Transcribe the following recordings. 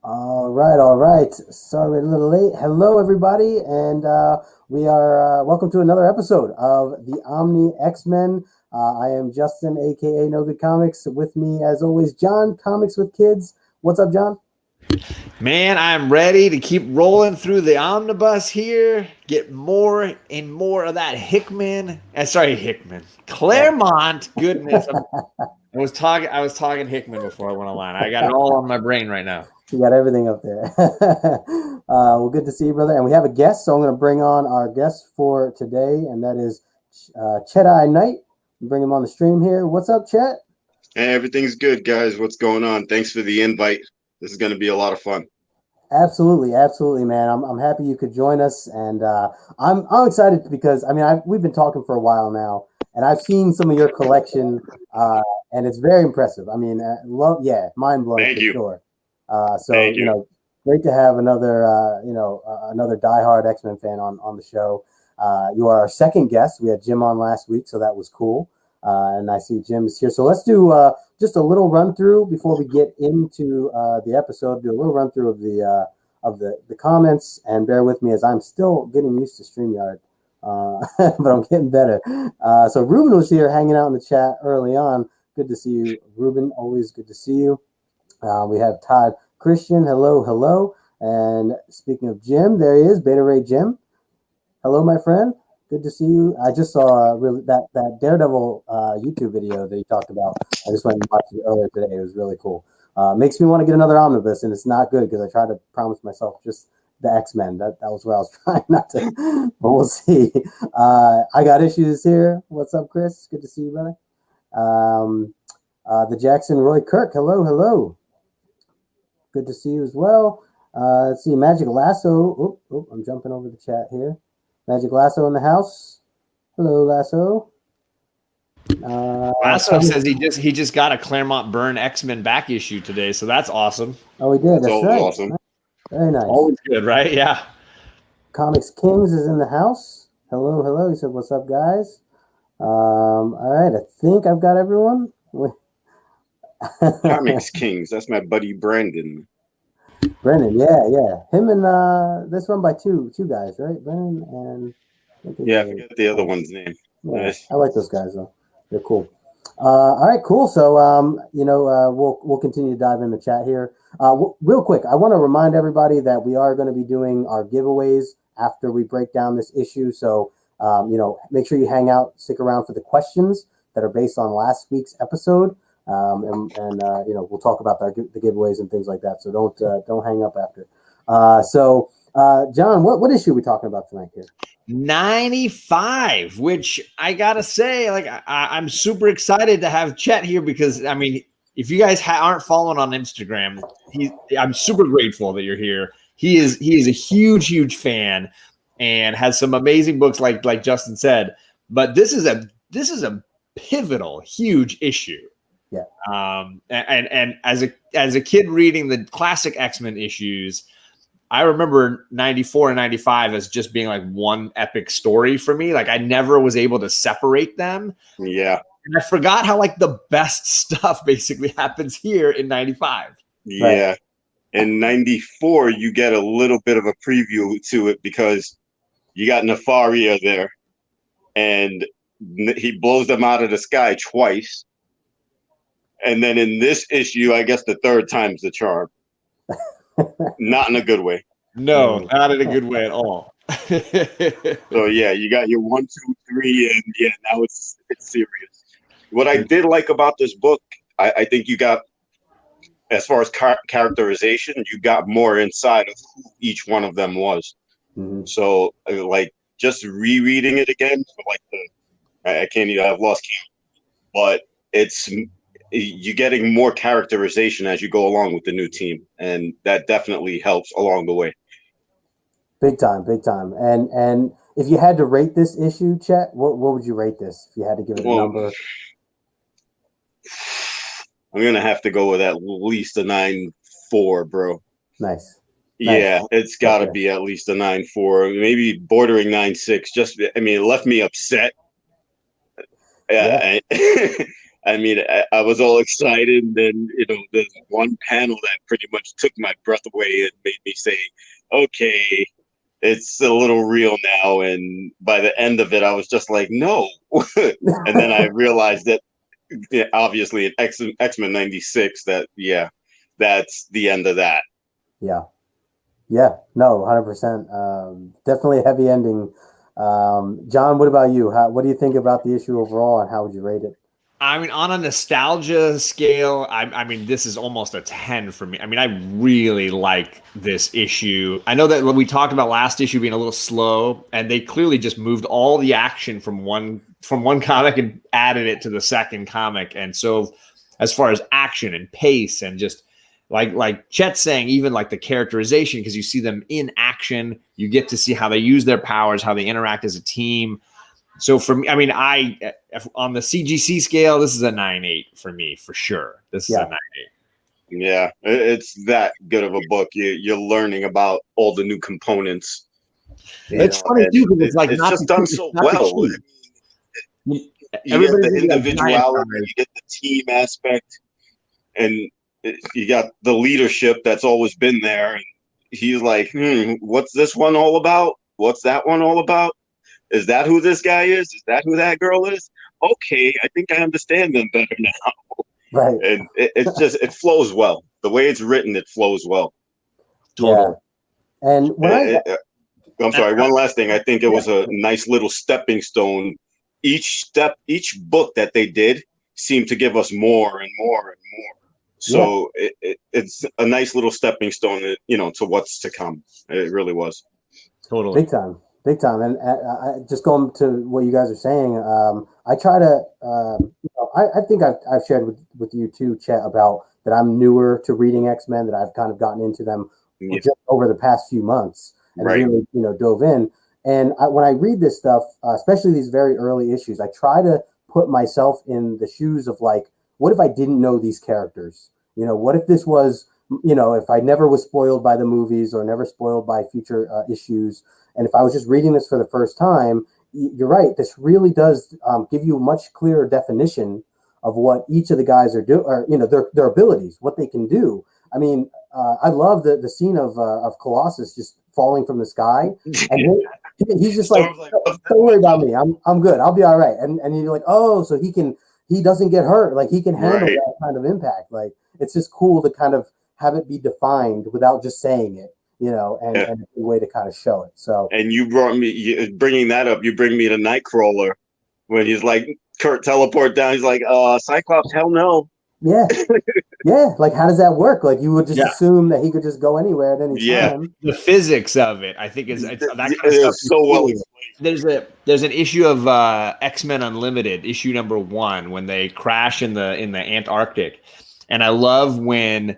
All right. Sorry, we're a little late. Hello, everybody, and we are welcome to another episode of the Omni X-Men. I am Justin, aka No Good Comics. With me, as always, John, Comics with Kids. What's up, John? Man, I'm ready to keep rolling through the omnibus here, get more and more of that Oh, Claremont goodness. I was talking Hickman before I went online. I got it all on my brain right now. you got everything up there. Well, good to see you, brother. And we have a guest, so I'm going to bring on our guest for today, and that is Chett Knight. Bring him on the stream here. What's up, Chet? Hey, everything's good, guys. What's going on? Thanks for the invite. This is going to be a lot of fun. Absolutely, absolutely, man. I'm happy you could join us, and I'm excited because we've been talking for a while now, and I've seen some of your collection, and it's very impressive. Mind blowing Thank for you. sure. Thank you. Great to have another another diehard X-Men fan on the show. You are our second guest. We had Jim on last week, so that was cool. And I see Jim's here. So let's do just a little run through before we get into the episode. Do a little run through of the comments, and bear with me as I'm still getting used to StreamYard, but I'm getting better. So Ruben was here hanging out in the chat early on. Good to see you, Ruben. Always good to see you. We have Todd Christian. Hello, hello. And speaking of Jim, there he is, Beta Ray Jim. Hello, my friend. Good to see you. I just saw that Daredevil YouTube video that he talked about. I just went and watched it earlier today. It was really cool. Makes me want to get another omnibus, and it's not good because I tried to promise myself just the X-Men. That was what I was trying not to, but we'll see. I got issues here. What's up, Chris? Good to see you, brother. The Jackson Roy Kirk. Hello, hello. Good to see you as well. Let's see, Magic Lasso. I'm jumping over the chat here. Magic Lasso in the house. Hello, Lasso. Lasso says he just got a Claremont Byrne X-Men back issue today, so that's awesome. Oh, we did. That's always right. awesome. Very nice. Always good, right? Yeah. Comics Kings is in the house. Hello, hello. He said, "What's up, guys?" All right. I think I've got everyone. Comics Kings. That's my buddy Brandon. Brennan, yeah. Him and this run by two guys, right? Brennan and I forget the other one's name. Yeah, Nice. I like those guys though. They're cool. All right, cool. So we'll continue to dive in the chat here. Real quick, I want to remind everybody that we are going to be doing our giveaways after we break down this issue. So make sure you hang out, stick around for the questions that are based on last week's episode. We'll talk about the giveaways and things like that. So don't hang up after. John, what issue are we talking about tonight here? 95, which I gotta say, I'm super excited to have Chett here because if you guys aren't following on Instagram, I'm super grateful that you're here. He is a huge fan and has some amazing books, like Justin said. But this is a pivotal, huge issue. Yeah. And as a kid reading the classic X-Men issues, I remember 94 and 95 as just being like one epic story for me. Like I never was able to separate them. Yeah. And I forgot how the best stuff basically happens here in 95. Yeah. Right. In 94, you get a little bit of a preview to it because you got Nefaria there and he blows them out of the sky twice. And then in this issue, I guess the third time's the charm. Not in a good way. No, not in a good way at all. So yeah, you got your 1, 2, 3, and now it's serious. What I did like about this book, I think you got, as far as characterization, you got more inside of who each one of them was. Mm-hmm. So just rereading it again, I can't even, I've lost count, but you're getting more characterization as you go along with the new team, and that definitely helps along the way. Big time. And if you had to rate this issue, Chet, what would you rate this if you had to give it a number? I'm gonna have to go with at least a 9.4, bro. Nice. Yeah, it's got to be at least a 9.4, maybe bordering 9.6. It left me upset. Yeah. I mean, I was all excited, and then there's one panel that pretty much took my breath away and made me say, "Okay, it's a little real now." And by the end of it, I was just like, "No," and then I realized that obviously in X-Men '96, that that's the end of that. Yeah. Yeah, no, 100%. Definitely a heavy ending. John, what about you? What do you think about the issue overall, and how would you rate it? I mean, on a nostalgia scale, I mean, this is almost a 10 for me. I mean, I really like this issue. I know that when we talked about last issue being a little slow, and they clearly just moved all the action from one comic and added it to the second comic. And so, as far as action and pace and just like Chet saying, even like the characterization, because you see them in action, you get to see how they use their powers, how they interact as a team. So for me, I mean, on the CGC scale, this is a 9.8 for me, for sure. This is a 9.8. Yeah, it's that good of a book. You're learning about all the new components. It's funny too, because it's like it's just done so well. You get the individuality, you get the team aspect, and you got the leadership that's always been there. And he's like, what's this one all about? What's that one all about? Is that who this guy is? Is that who that girl is? Okay, I think I understand them better now. Right. And it flows well. The way it's written, it flows well. Totally. Yeah. And when I'm sorry, one last thing. I think it was a nice little stepping stone. Each book that they did seemed to give us more and more and more. So it's a nice little stepping stone, to what's to come. It really was. Totally. Big time. And I just going to what you guys are saying, I try to, I think I've shared with you too, Chet, about that I'm newer to reading X-Men, that I've kind of gotten into them just over the past few months and really, dove in. And when I read this stuff, especially these very early issues, I try to put myself in the shoes of like, what if I didn't know these characters? What if this was, if I never was spoiled by the movies or never spoiled by future issues, and if I was just reading this for the first time, you're right. This really does give you a much clearer definition of what each of the guys are doing, or their abilities, what they can do. I mean, I love the scene of Colossus just falling from the sky, and he's just like, "Don't worry about me. I'm good. I'll be all right." And you're like, "Oh, so he doesn't get hurt. Like he can handle that kind of impact." Like it's just cool to kind of have it be defined without just saying it. And a way to kind of show it. So, and you bringing that up, you bring me to Nightcrawler when he's like, Kurt teleport down. He's like, Cyclops, hell no. Yeah. Yeah. Like, how does that work? Like, you would just assume that he could just go anywhere at any time. The physics of it, I think, is that kind of stuff. So well explained. There's an issue of X-Men Unlimited, issue number 1, when they crash in the Antarctic, and I love when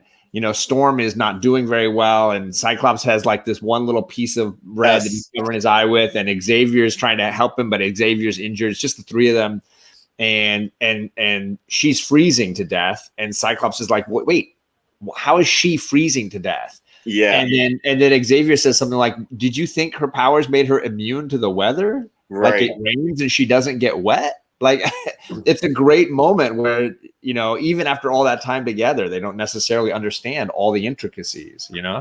Storm is not doing very well, and Cyclops has like this one little piece of red that he's covering his eye with, and Xavier is trying to help him, but Xavier's injured. It's just the three of them, and she's freezing to death, and Cyclops is like, "Wait, how is she freezing to death?" Yeah, and then Xavier says something like, "Did you think her powers made her immune to the weather? Right. Like it rains and she doesn't get wet?" Like it's a great moment where, even after all that time together, they don't necessarily understand all the intricacies, No,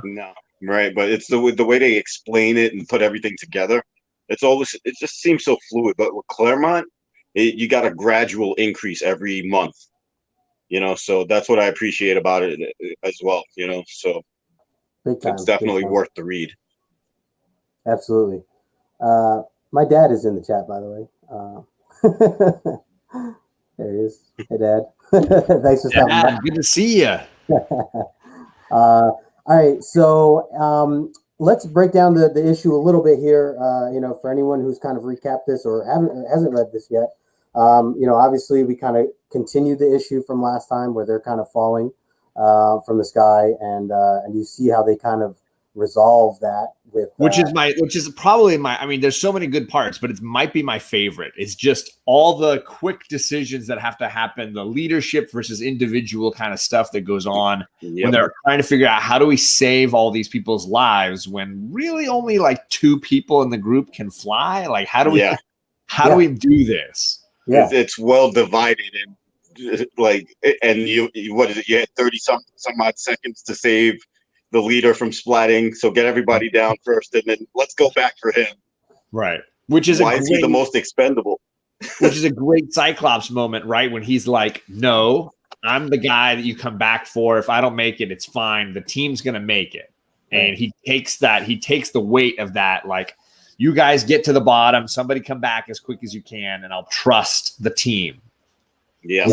right. But it's the way they explain it and put everything together. It just seems so fluid. But with Claremont, you got a gradual increase every month, so that's what I appreciate about it as well, so it's definitely worth the read. Absolutely. My dad is in the chat, by the way. There he is. Hey, Dad. Thanks for stopping by. Good to see you. All right, so let's break down the issue a little bit here. For anyone who's kind of recapped this or hasn't read this yet, obviously we kind of continued the issue from last time where they're kind of falling from the sky, and you see how they kind of resolve that with which is probably my, I mean, there's so many good parts, but it might be my favorite. It's just all the quick decisions that have to happen, the leadership versus individual kind of stuff that goes on when they're trying to figure out how do we save all these people's lives when really only like 2 people in the group can fly. Like how do we do this? Yeah, it's well divided, and like, and you what is it? You had 30 some odd seconds to save the leader from splatting. So get everybody down first, and then let's go back for him. Right. Which is why is he the most expendable? Which is a great Cyclops moment, right? When he's like, "No, I'm the guy that you come back for. If I don't make it, it's fine. The team's gonna make it." And he takes the weight of that, like, you guys get to the bottom, somebody come back as quick as you can, and I'll trust the team. Yeah.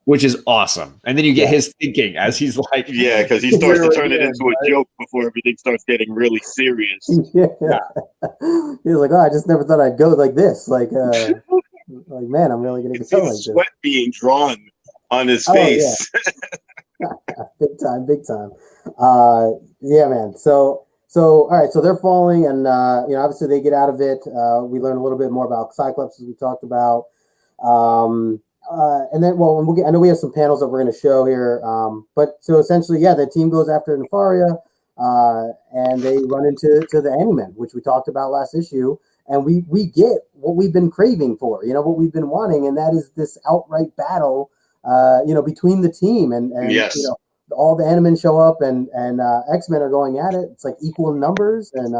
Which is awesome. And then you get his thinking as he's like, yeah, because he starts to turn it into a joke before everything starts getting really serious. Yeah. He's like, oh, I just never thought I'd go like this. Like man, I'm really gonna go like this. Sweat being drawn on his face. Yeah. Big time. Yeah, man. So all right, so they're falling, and obviously they get out of it. We learn a little bit more about Cyclops, as we talked about. And then, I know we have some panels that we're going to show here. But so essentially, the team goes after Nefaria, and they run into the Animan, which we talked about last issue. And we get what we've been craving for, what we've been wanting, and that is this outright battle, between the team and yes. All the Animan show up, and X-Men are going at it. It's like equal numbers, and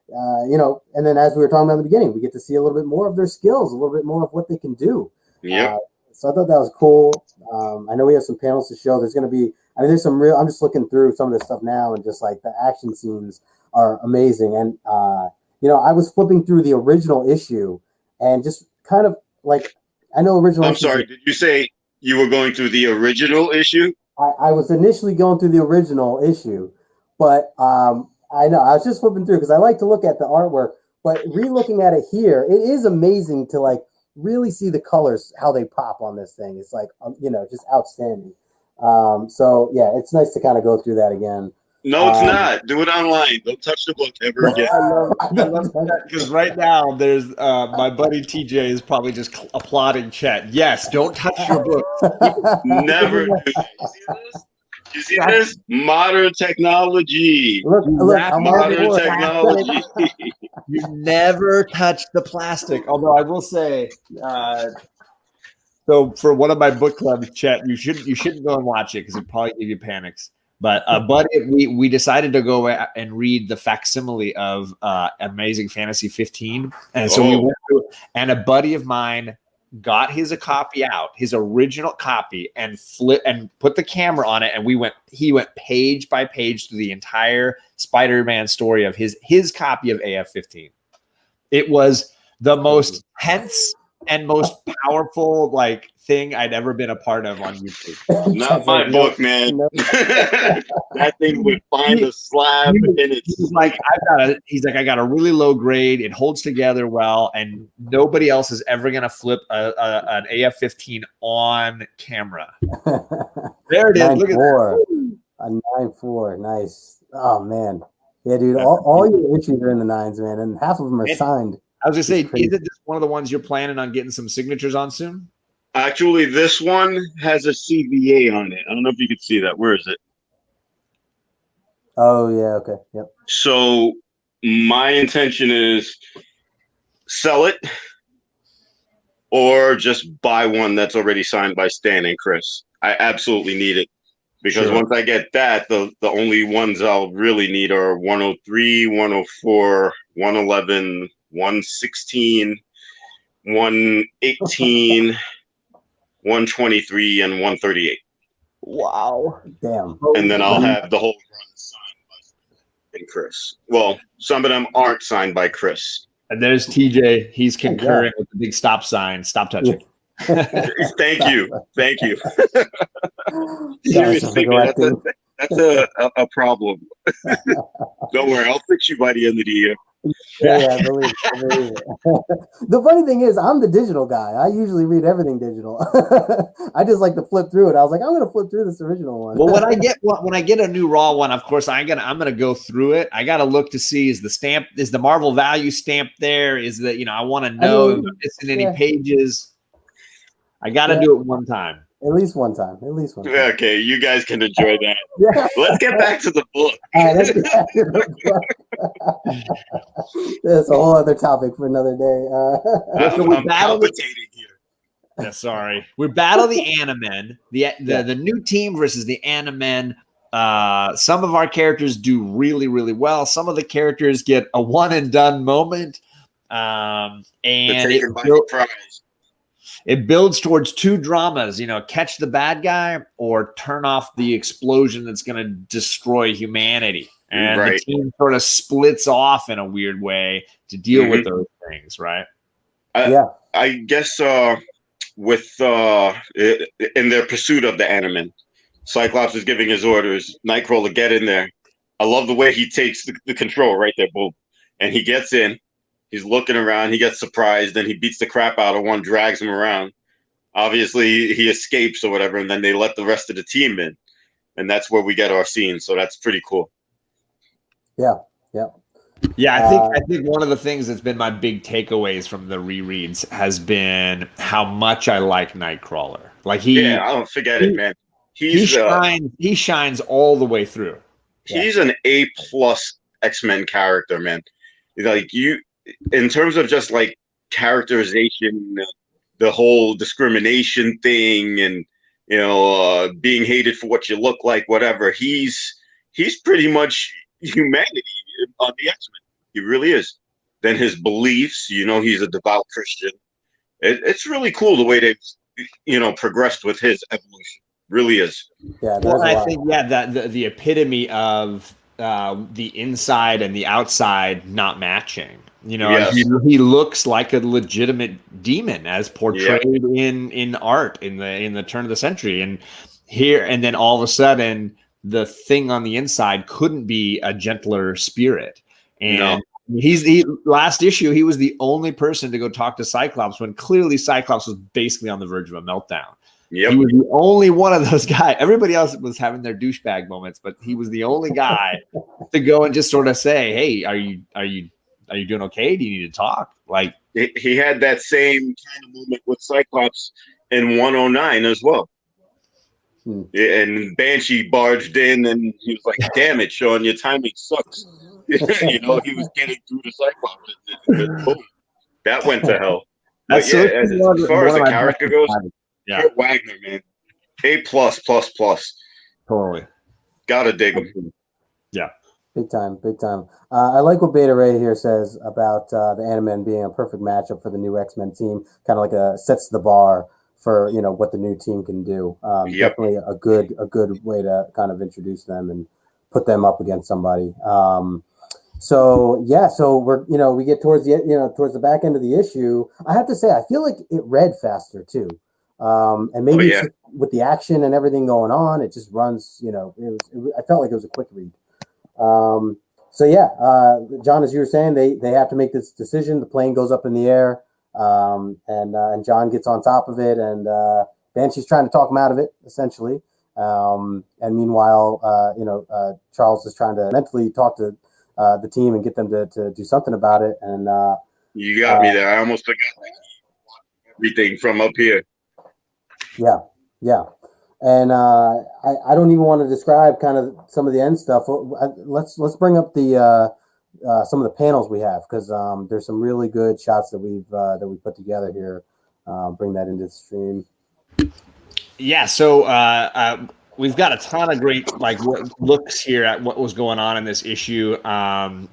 and then as we were talking about in the beginning, we get to see a little bit more of their skills, a little bit more of what they can do. Yeah. So I thought that was cool. I know we have some panels to show. There's going to be, there's some real, I'm just looking through some of this stuff now, and just like the action scenes are amazing. And, I was flipping through the original issue and just kind of like, I know original. I'm sorry. Did you say you were going through the original issue? I was initially going through the original issue, but I know I was just flipping through because I like to look at the artwork, but re-looking at it here, it is amazing to like really see the colors, how they pop on this thing. It's like, just outstanding. So yeah, it's nice to kind of go through that again. No, it's not. Do it online. Don't touch the book ever again. I love that because right now there's my buddy TJ is probably just applauding Chett. Yes, don't touch your book. Never do that. You see this? Modern technology. Look, modern technology. You never touch the plastic. Although I will say, so for one of my book clubs, Chett, you shouldn't go and watch it because it probably give you panics. But buddy, we decided to go and read the facsimile of Amazing Fantasy 15, and so we went through, and a buddy of mine got his original copy, and put the camera on it, and he went page by page through the entire Spider-Man story of his copy of AF-15. It was the most tense and most powerful thing I'd ever been a part of on YouTube. Not my book, man. That thing would find a slab in it. He's like, I got a really low grade. It holds together well, and nobody else is ever gonna flip an AF-15 on camera. There it is. 9-4. Look at that. A 9-4. Nice. Oh man. Yeah, dude. All your issues are in the 9s, man, and half of them are signed. I was gonna say, is it just one of the ones you're planning on getting some signatures on soon? Actually, this one has a CVA on it. I don't know if you could see that. Where is it? Oh, yeah. Okay. Yep. So my intention is sell it or just buy one that's already signed by Stan and Chris. I absolutely need it because once I get that, the only ones I'll really need are 103, 104, 111, 116, 118, 123, and 138. Wow. Damn. And then I'll have the whole run signed by Stan and Chris. Well, some of them aren't signed by Chris. And there's TJ. He's concurring with the big stop sign. Stop touching. Thank you. Seriously, man, that's a problem. Don't worry, I'll fix you by the end of the year. Yeah, I believe it. The funny thing is, I'm the digital guy. I usually read everything digital. I just like to flip through it. I was like, I'm going to flip through this original one. Well, when I get a new raw one, of course, I'm gonna go through it. I got to look to see is the Marvel value stamp there? Is that I want to know if I'm missing any pages. I got to do it one time. At least one time. Okay, you guys can enjoy that. Yeah. Let's get back to the book. All right, let's get back to the book. That's a whole other topic for another day. I'm palpitating here. Yeah, sorry. We battle the Animen, the new team versus the Animen. Some of our characters do really, really well. Some of the characters get a one and done moment. And it builds towards two dramas, catch the bad guy or turn off the explosion that's going to destroy humanity. And the team sort of splits off in a weird way to deal with those things, right? I guess with in their pursuit of the Animen, Cyclops is giving his orders. Nightcrawler, get in there. I love the way he takes the control right there, boom. And he gets in. He's looking around. He gets surprised. Then he beats the crap out of one, drags him around. Obviously, he escapes or whatever, and then they let the rest of the team in. And that's where we get our scene. So that's pretty cool. Yeah. I think one of the things that's been my big takeaways from the rereads has been how much I like Nightcrawler. Like I don't forget it, man. He shines all the way through. He's an A+ X-Men character, man. Like in terms of just like characterization, the whole discrimination thing, and being hated for what you look like, whatever. He's pretty much humanity on the X-Men. He really is. Then his beliefs, he's a devout Christian. It's really cool the way they've progressed with his evolution. Really is. Yeah. Well, I think that the epitome of the inside and the outside not matching. He looks like a legitimate demon as portrayed in art in the turn of the century, and then all of a sudden the thing on the inside couldn't be a gentler spirit. And last issue he was the only person to go talk to Cyclops when clearly Cyclops was basically on the verge of a meltdown. Yep. He was the only one of those guys. Everybody else was having their douchebag moments, but he was the only guy to go and just sort of say, "Hey, are you doing okay? Do you need to talk?" Like he had that same kind of moment with Cyclops in 109 as well. And Banshee barged in, and he was like, "Damn it, Sean, your timing sucks." He was getting through the Cyclops, and boom, that went to hell. But as far as the character goes. Yeah, Wagner, man, A+++. Totally, gotta dig him. Yeah, big time. I like what Beta Ray here says about the Animen being a perfect matchup for the new X-Men team. Kind of like sets the bar for what the new team can do. Definitely a good way to kind of introduce them and put them up against somebody. So we're we get towards the back end of the issue. I have to say I feel like it read faster too. And maybe with the action and everything going on, it just runs, I felt like it was a quick read. John, as you were saying, they have to make this decision. The plane goes up in the air, and John gets on top of it, and Banshee's trying to talk him out of it, essentially. And meanwhile, Charles is trying to mentally talk to the team and get them to do something about it. And you got me there. I almost forgot everything from up here. Yeah. And I don't even want to describe kind of some of the end stuff. Let's bring up the some of the panels we have, because there's some really good shots that we put together here. Bring that into the stream. Yeah. So we've got a ton of great looks here at what was going on in this issue. And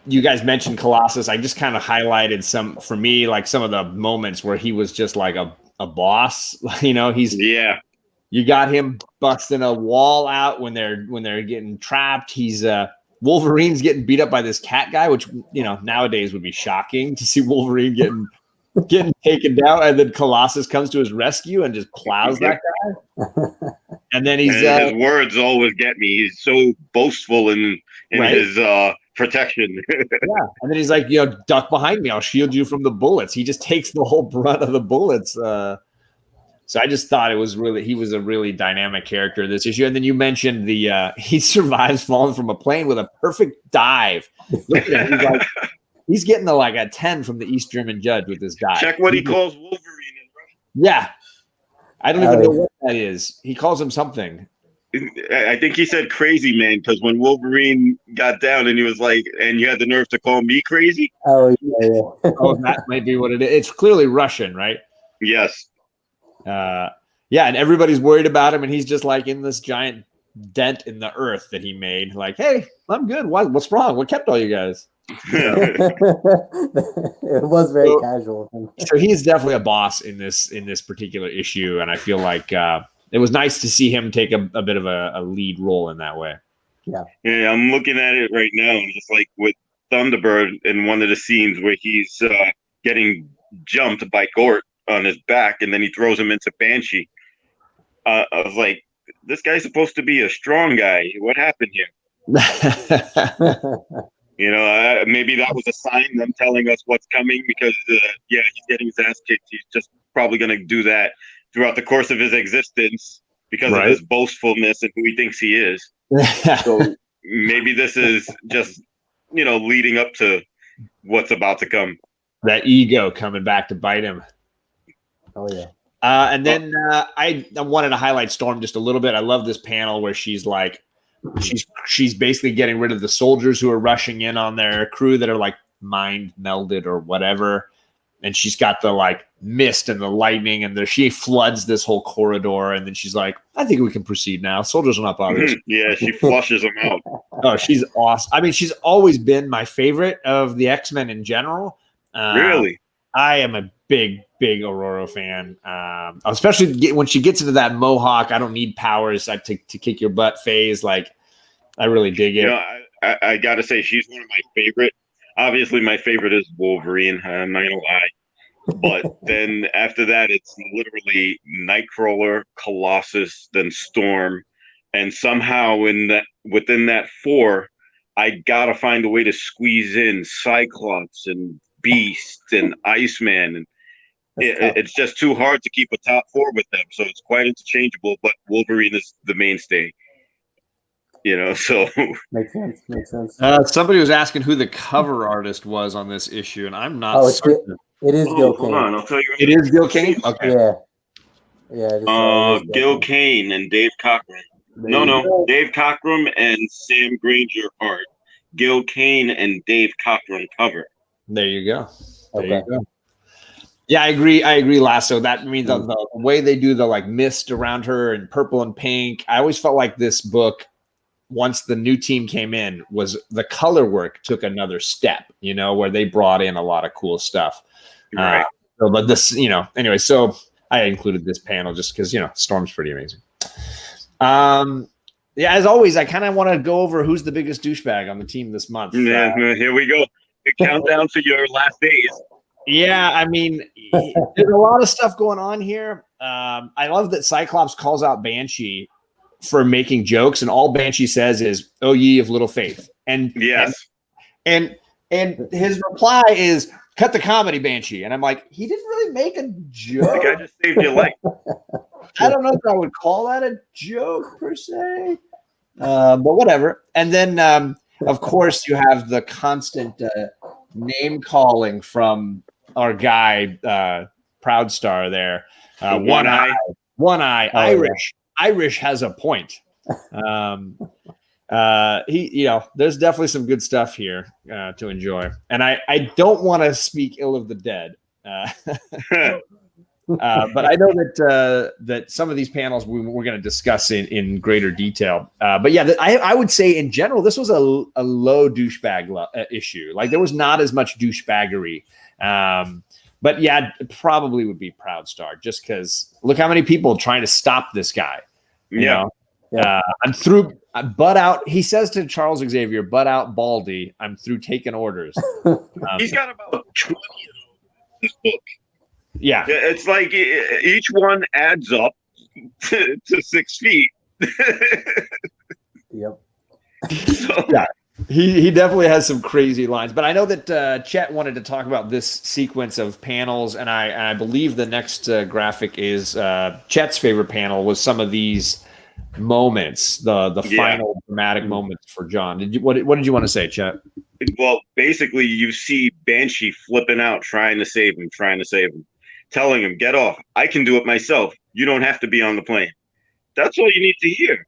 you guys mentioned Colossus. I just kind of highlighted some for me, like some of the moments where he was just like a boss. You got him busting a wall out when they're getting trapped. He's Wolverine's getting beat up by this cat guy, which nowadays would be shocking to see Wolverine getting taken down, and then Colossus comes to his rescue and just plows that guy. And then his words always get me. He's so boastful in his protection. Yeah. And then he's like, duck behind me. I'll shield you from the bullets. He just takes the whole brunt of the bullets. So I just thought he was a really dynamic character this issue. And then you mentioned he survives falling from a plane with a perfect dive. Look at him. He's getting a 10 from the East German judge with this dive. Check what he calls Wolverine in Russian. Yeah. I don't even know what that is. He calls him something. I think he said crazy man, because when Wolverine got down and he was like, and you had the nerve to call me crazy? Oh, yeah. Oh, that might be what it is. It's clearly Russian, right? Yes. Yeah, and everybody's worried about him, and he's just like in this giant dent in the earth that he made. Like, hey, I'm good. What's wrong? What kept all you guys? It was very casual. So he's definitely a boss in this particular issue, and I feel like it was nice to see him take a bit of a lead role in that way. Yeah, I'm looking at it right now, and just like with Thunderbird in one of the scenes where he's getting jumped by Gort on his back, and then he throws him into Banshee. I was like, this guy's supposed to be a strong guy. What happened here? Maybe that was a sign, them telling us what's coming, because he's getting his ass kicked. He's just probably going to do that throughout the course of his existence because of his boastfulness and who he thinks he is. So maybe this is just, leading up to what's about to come. That ego coming back to bite him. Oh, yeah. And then I wanted to highlight Storm just a little bit. I love this panel where she's like, she's basically getting rid of the soldiers who are rushing in on their crew that are like mind melded or whatever. And she's got the like mist and the lightning, and she floods this whole corridor. And then she's like, I think we can proceed now. Soldiers will not bother us. Yeah, she flushes them out. Oh, she's awesome. I mean, she's always been my favorite of the X-Men in general. Really? I am a big Aurora fan, especially when she gets into that mohawk. I don't need powers to kick your butt phase. Like, I really dig it. I got to say, she's one of my favorite. Obviously, my favorite is Wolverine. I'm not going to lie. But then after that, it's literally Nightcrawler, Colossus, then Storm. And somehow within that four, I got to find a way to squeeze in Cyclops and Beast and Iceman. And it's just too hard to keep a top four with them. So it's quite interchangeable, but Wolverine is the mainstay. So makes sense. Somebody was asking who the cover artist was on this issue, and I'm not certain. It is Gil Kane. Hold on, I'll tell you. It is Gil Kane? Okay. Yeah. Gil Kane and Dave Cockrum. No. Dave Cockrum and Sam Granger art. Gil Kane and Dave Cockrum cover. There you go. You go. Yeah, I agree, Lasso. That means the way they do the like mist around her and purple and pink. I always felt like this book, once the new team came in, was the color work took another step, where they brought in a lot of cool stuff. Right. But this, anyway, so I included this panel just because, Storm's pretty amazing. As always, I kind of want to go over who's the biggest douchebag on the team this month. Here we go. The countdown to your last days. Yeah, I mean, there's a lot of stuff going on here. I love that Cyclops calls out Banshee for making jokes, and all Banshee says is, "Oh, ye of little faith." And yes, and his reply is, "Cut the comedy, Banshee." And I'm like, he didn't really make a joke. The guy just saved your life. I don't know if I would call that a joke per se, but whatever. And then, of course, you have the constant name calling from our guy, Proud Star there. One eye, Irish has a point. There's definitely some good stuff here to enjoy. And I don't want to speak ill of the dead. But I know that some of these panels we're going to discuss in greater detail. But yeah, I would say in general, this was a low douchebag issue. Like there was not as much douchebaggery. But yeah, it probably would be Proud Star just because look how many people trying to stop this guy. You know? I'm through. Butt out. He says to Charles Xavier, "Butt out, Baldy. I'm through taking orders." He's got about 20 of this book. Yeah, it's like each one adds up to 6 feet. Yep. So, yeah, he definitely has some crazy lines. But I know that Chett wanted to talk about this sequence of panels, and I believe the next graphic is Chett's favorite panel was some of these moments, the final dramatic moments for John. What did you want to say, Chett? Well, basically, you see Banshee flipping out, trying to save him, telling him, "Get off. I can do it myself. You don't have to be on the plane." That's all you need to hear.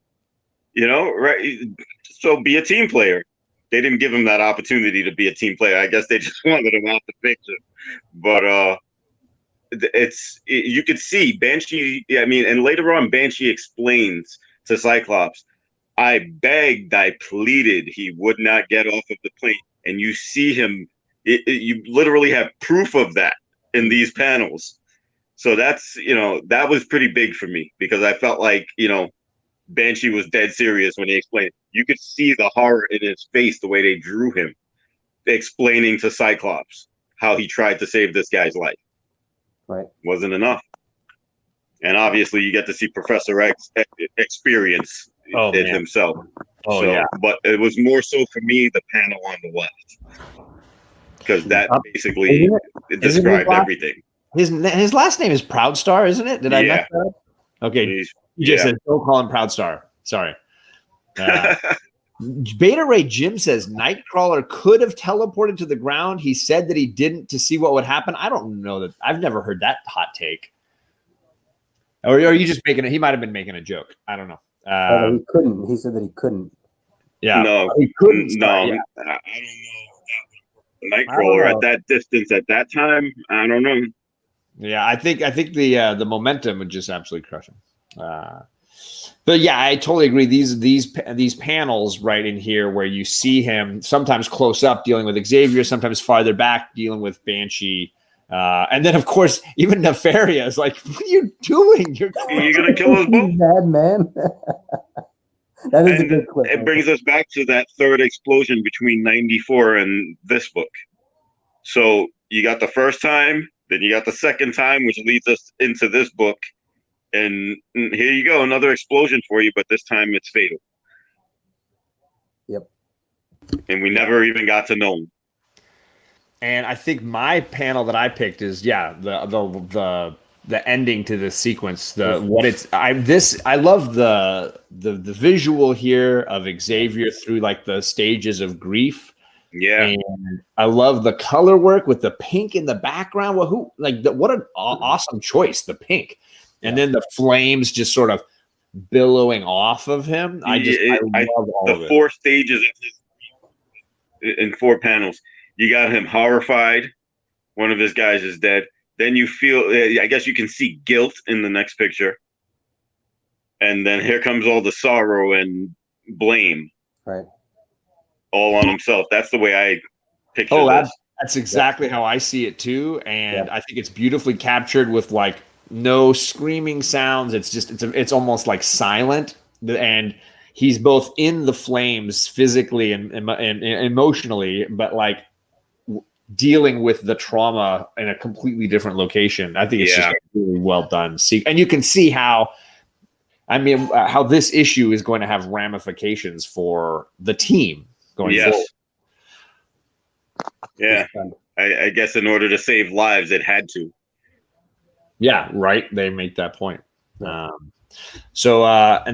Right? So be a team player. They didn't give him that opportunity to be a team player. I guess they just wanted him out the picture. But you could see Banshee. I mean, and later on, Banshee explains to Cyclops, I begged, I pleaded, he would not get off of the plane. And you see him, you literally have proof of that in these panels. So that's, that was pretty big for me because I felt like, Banshee was dead serious when he explained. You could see the horror in his face, the way they drew him, explaining to Cyclops how he tried to save this guy's life. Right. Wasn't enough. And obviously you get to see Professor X experience it himself. Oh, yeah. But it was more so for me, the panel on the left. Because that basically described everything. His last name is Proudstar, isn't it? Did I mess that up? Okay. You just said, don't call him Proudstar. Sorry. Beta Ray Jim says Nightcrawler could have teleported to the ground. He said that he didn't to see what would happen. I don't know that. I've never heard that hot take. Or are you just making it? He might have been making a joke. I don't know. He couldn't. He said that he couldn't. Yeah. No, he couldn't. No, yeah. I don't know. Nightcrawler at that distance at that time, I don't know. Yeah, I think the momentum would just absolutely crush him. But yeah, I totally agree. These panels right in here where you see him sometimes close up dealing with Xavier, sometimes farther back dealing with Banshee. And then, of course, even Nefaria is like, what are you doing? You're going to kill us both? Bad man. That is a good clip. It brings us back to that third explosion between 94 and this book. So you got the first time, then you got the second time, which leads us into this book. And here you go, another explosion for you, but this time it's fatal. Yep. And we never even got to know him. And I think my panel that I picked is the ending to this sequence. I love the visual here of Xavier through like the stages of grief. Yeah, and I love the color work with the pink in the background. Well, what an awesome choice, the pink, and then the flames just sort of billowing off of him. I love all of it. The 4 stages in 4 panels. You got him horrified. One of his guys is dead. Then you feel, I guess you can see guilt in the next picture. And then here comes all the sorrow and blame. Right. All on himself. That's the way I picture this. That's exactly how I see it too. And I think it's beautifully captured with like no screaming sounds. It's just, it's almost like silent. And he's both in the flames physically and emotionally, but like dealing with the trauma in a completely different location. I think it's just really well done. And you can see how this issue is going to have ramifications for the team going forward. Yeah. I guess in order to save lives, it had to. Yeah, right. They make that point. And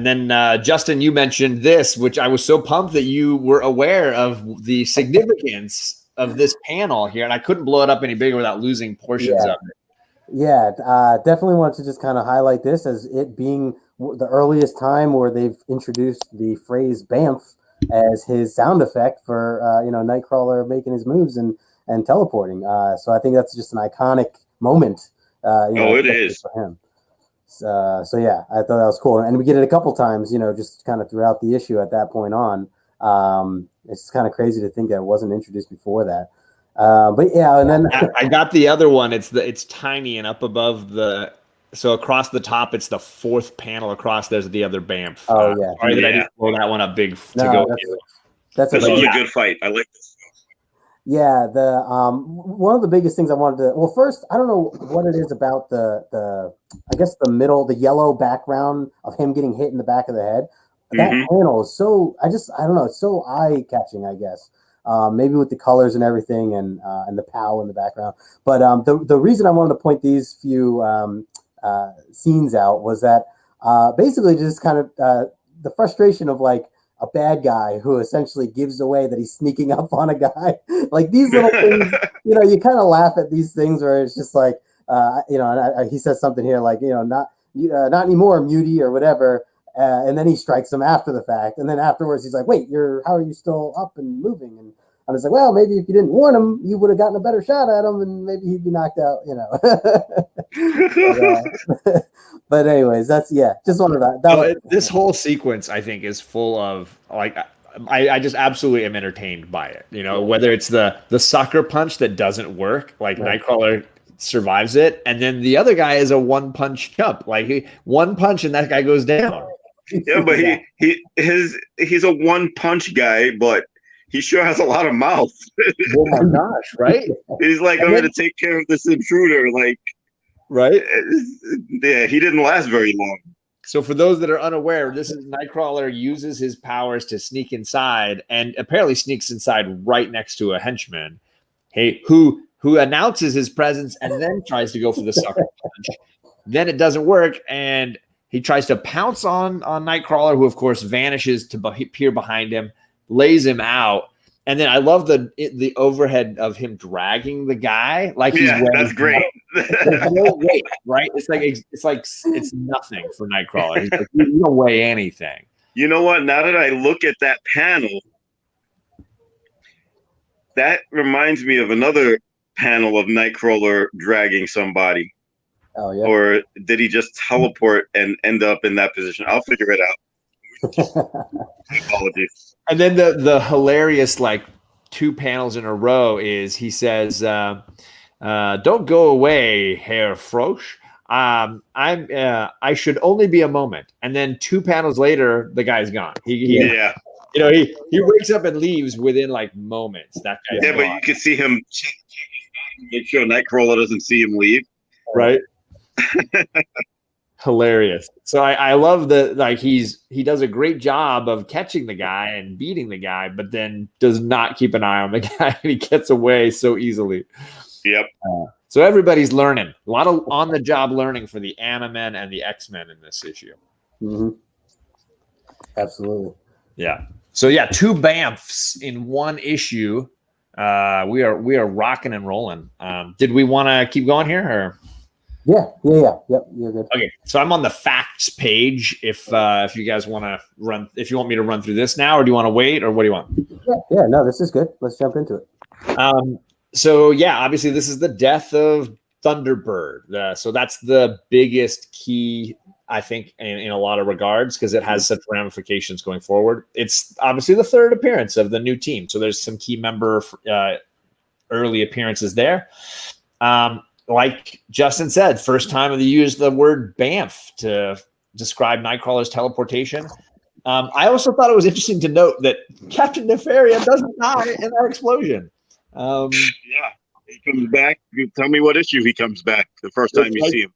then Justin, you mentioned this, which I was so pumped that you were aware of the significance of this panel here, and I couldn't blow it up any bigger without losing portions of it. Yeah, definitely wanted to just kind of highlight this as it being the earliest time where they've introduced the phrase "BAMF" as his sound effect for Nightcrawler making his moves and teleporting. So I think that's just an iconic moment. It is for him. So yeah, I thought that was cool, and we get it a couple times, just kind of throughout the issue at that point on. It's kind of crazy to think that it wasn't introduced before that. But yeah, and then I got the other one. It's tiny and up above so across the top, it's the 4th panel across. There's the other BAMF. Oh yeah, sorry that I didn't blow that one up big to go. This was a good fight. I like this. Yeah, the one of the biggest things I wanted to. Well, first, I don't know what it is about the I guess the middle, the yellow background of him getting hit in the back of the head. That panel is so. I don't know. It's so eye catching. I guess maybe with the colors and everything, and the POW in the background. But the reason I wanted to point these few scenes out was that basically just kind of the frustration of like a bad guy who essentially gives away that he's sneaking up on a guy. Like these little things, you kind of laugh at these things where it's just like, and he says something here like, not anymore, mutie or whatever. And then he strikes him after the fact. And then afterwards he's like, wait, how are you still up and moving? And I'm just like, well, maybe if you didn't warn him, you would have gotten a better shot at him, and maybe he'd be knocked out. But anyways, that's just one of that. This whole sequence, I think, is full of like. I just absolutely am entertained by it. Whether it's the sucker punch that doesn't work, like Nightcrawler survives it, and then the other guy is a one punch chump. Like one punch and that guy goes down. Yeah, but he's a one punch guy, but he sure has a lot of mouth. Oh my gosh, right? He's like, I'm gonna take care of this intruder. Like, right? Yeah, he didn't last very long. So for those that are unaware, this is Nightcrawler uses his powers to sneak inside, and apparently sneaks inside right next to a henchman, who announces his presence and then tries to go for the sucker punch. Then it doesn't work, and he tries to pounce on Nightcrawler, who of course vanishes to appear behind him, lays him out. And then I love the overhead of him dragging the guy like he's that's great. There's no weight, right? It's nothing for Nightcrawler. He's like, you don't weigh anything. You know what? Now that I look at that panel, that reminds me of another panel of Nightcrawler dragging somebody. Oh yeah. Or did he just teleport and end up in that position? I'll figure it out. Apologies. And then the hilarious like 2 panels in a row is he says, "Don't go away, Herr Frosch. I should only be a moment." And then 2 panels later, the guy's gone. He wakes up and leaves within like moments. That guy's gone. But you can see him make sure Nightcrawler doesn't see him leave. Right. Hilarious. So I love that, like he does a great job of catching the guy and beating the guy, but then does not keep an eye on the guy, and he gets away so easily. Yep. So everybody's learning. A lot of on-the-job learning for the Animen and the X-Men in this issue. Mm-hmm. Absolutely. Yeah. So 2 BAMFs in one issue. We are rocking and rolling. Did we want to keep going here, or? Yeah. Yep, you're good. Okay, so I'm on the facts page. If you guys want to run, if you want me to run through this now, or do you want to wait, or what do you want? Yeah. No, this is good. Let's jump into it. So obviously this is the death of Thunderbird. So that's the biggest key, I think, in a lot of regards, because it has such ramifications going forward. It's obviously the 3rd appearance of the new team, so there's some key member early appearances there. Like Justin said, first time they used the word BAMF to describe Nightcrawler's teleportation. I also thought it was interesting to note that Captain Nefaria doesn't die in that explosion. He comes back. You tell me what issue he comes back the first time you see him.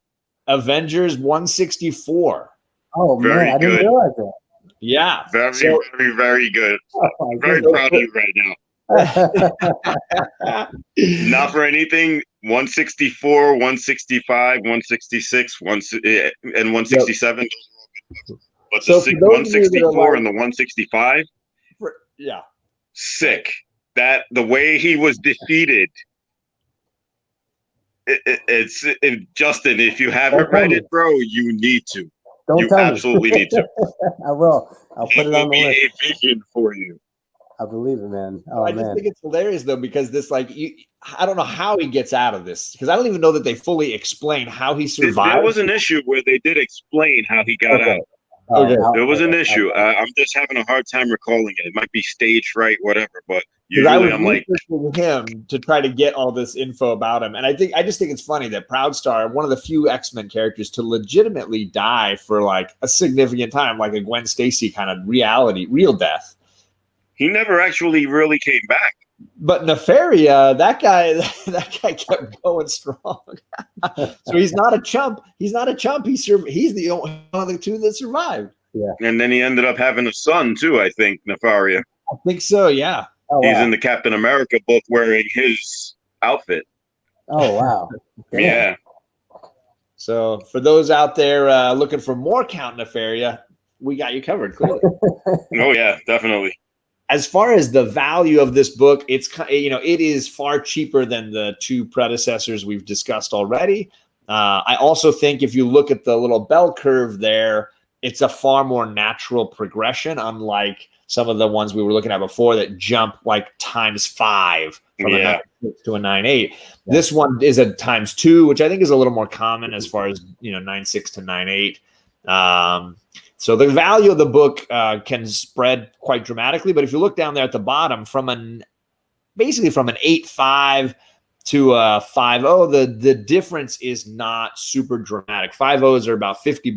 Avengers 164. Oh, man, I didn't realize that. Yeah. Very, very good. Very proud of you right now. Not for anything. 164, 165, 166, and 167. But the 164 and the 165, sick. That the way he was defeated. Justin, if you haven't read it, bro, you need to. You absolutely need to. I will. I'll put it on the list. A vision for you. I believe it, man. Oh, I just think it's hilarious though, because this, like, I don't know how he gets out of this, because I don't even know that they fully explain how he survived. There was an issue where they did explain how he got out. There was an issue. I'm just having a hard time recalling it. It might be stage fright, whatever, but usually I'm like him to try to get all this info about him. And I just think it's funny that Proudstar, one of the few X-Men characters to legitimately die for like a significant time, like a Gwen Stacy kind of real death. He never actually really came back. But Nefaria, that guy kept going strong. So he's not a chump. He's not a chump. He's the only one of the 2 that survived. Yeah. And then he ended up having a son too, I think, Nefaria. I think so, yeah. Oh, he's in the Captain America book wearing his outfit. Oh, wow. Yeah. So for those out there looking for more Count Nefaria, we got you covered, clearly. Oh, yeah, definitely. As far as the value of this book, it is far cheaper than the 2 predecessors we've discussed already. I also think if you look at the little bell curve there, it's a far more natural progression, unlike some of the ones we were looking at before that jump like ×5 from a 9.6 to a 9.8. This one is a ×2, which I think is a little more common as far as 9.6 to 9.8. So the value of the book can spread quite dramatically. But if you look down there at the bottom, basically from an 8.5 to a 5.0, the difference is not super dramatic. 5.0s are about $50.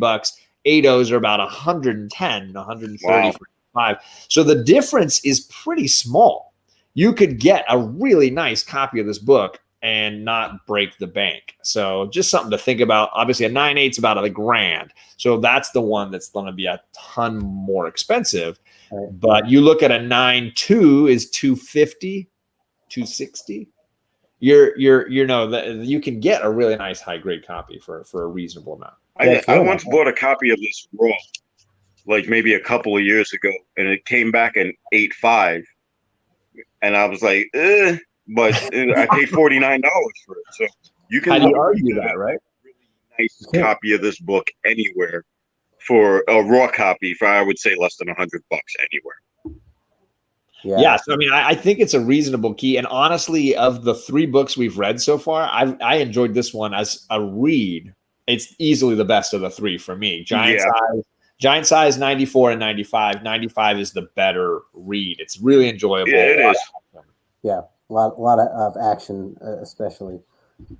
8.0s are about 110, 130 Wow. for 5. So the difference is pretty small. You could get a really nice copy of this book and not break the bank. So just something to think about. Obviously, a 9.8 is about $1,000. So that's the one that's going to be a ton more expensive. Right. But you look at a 9.2 is $250, $260. You can get a really nice high grade copy for a reasonable amount. I once bought a copy of this raw, like maybe a couple of years ago, and it came back in 8.5, and I was like, but I paid $49 for it. So you can argue that, right? Really nice copy of this book anywhere for a raw copy for, I would say, less than $100 anywhere. Yeah. So I mean, I think it's a reasonable key. And honestly, of the 3 books we've read so far, I enjoyed this one as a read. It's easily the best of the 3 for me. Giant size 94 and 95. 95 is the better read. It's really enjoyable. Yeah, it is. Yeah, a lot of action, especially.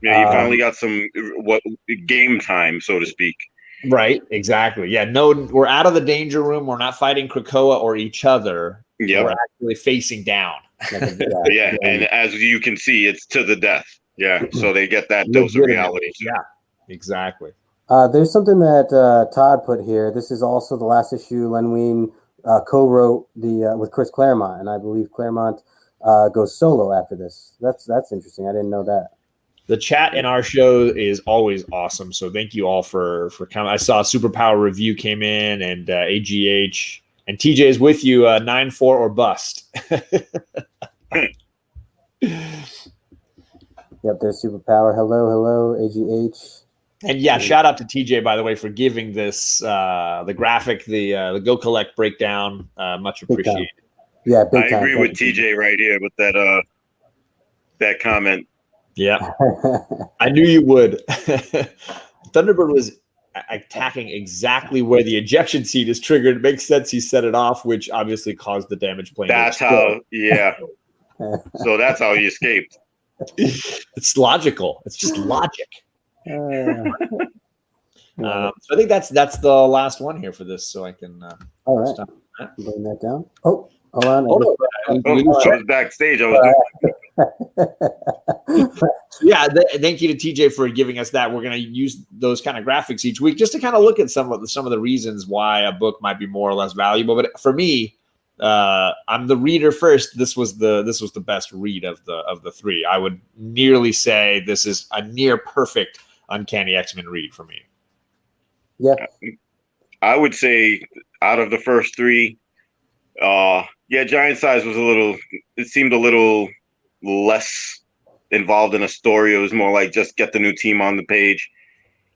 Yeah, you finally got some game time, so to speak. Right, exactly. Yeah, no, we're out of the danger room. We're not fighting Krakoa or each other. Yeah, we're actually facing down. Yeah, and as you can see, it's to the death. Yeah, so they get that dose of reality. Yeah, exactly. There's something that Todd put here. This is also the last issue Len Wein co-wrote with Chris Claremont, and I believe Claremont goes solo after this. That's interesting. I didn't know that. The chat in our show is always awesome, so thank you all for coming. I saw a Superpower review came in, and AGH and TJ is with you. 9.4 or bust. Yep, there's Superpower. Hello, AGH. And yeah, shout out to TJ, by the way, for giving this the graphic, the Go Collect breakdown. Much appreciated. Yeah, big time. I agree with TJ right here with that comment. Yeah, I knew you would. Thunderbird was attacking exactly where the ejection seat is triggered. It makes sense he set it off, which obviously caused the damage plane. That's how, yeah. So that's how he escaped. It's logical. It's just logic. So I think that's the last one here for this. So I can. All right. Stop that. Bring that down. Oh, hold on. I was backstage. Yeah, thank you to TJ for giving us that. We're going to use those kind of graphics each week just to kind of look at some of the reasons why a book might be more or less valuable. But for me, I'm the reader first. This was the best read of the 3. I would nearly say this is a near perfect Uncanny X-Men read for me. Yeah, I would say out of the first 3, Giant Size was it seemed a little less involved in a story. It was more like just get the new team on the page.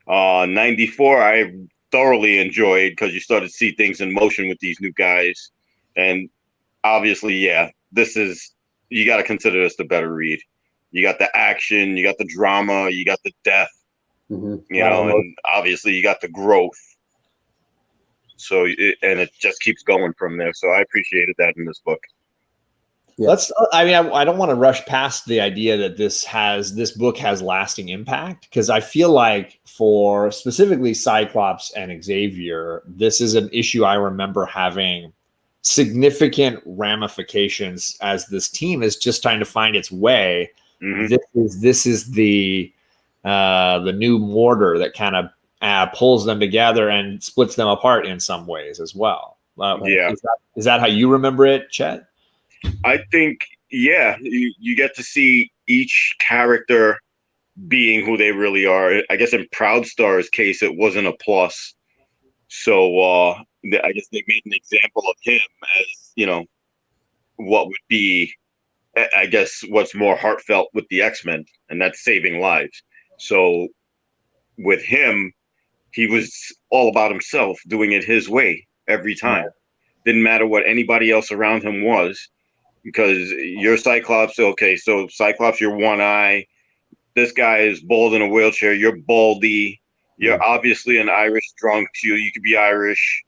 94, I thoroughly enjoyed because you started to see things in motion with these new guys. And obviously, you got to consider this the better read. You got the action, you got the drama, you got the death, and obviously you got the growth. So, and it just keeps going from there. So I appreciated that in this book. Yeah. I don't want to rush past the idea that this book has lasting impact, because I feel like for specifically Cyclops and Xavier, this is an issue I remember having significant ramifications as this team is just trying to find its way. Mm-hmm. This is the new mortar that kind of pulls them together and splits them apart in some ways as well. Is that how you remember it, Chett? I think, you get to see each character being who they really are. I guess in Proudstar's case, it wasn't a plus. So I guess they made an example of him as, what would be, I guess, what's more heartfelt with the X-Men, and that's saving lives. So with him, he was all about himself, doing it his way every time. Didn't matter what anybody else around him was, because you're Cyclops. Okay, so Cyclops, you're one eye. This guy is bald in a wheelchair. You're baldy. You're obviously an Irish drunk. You could be Irish.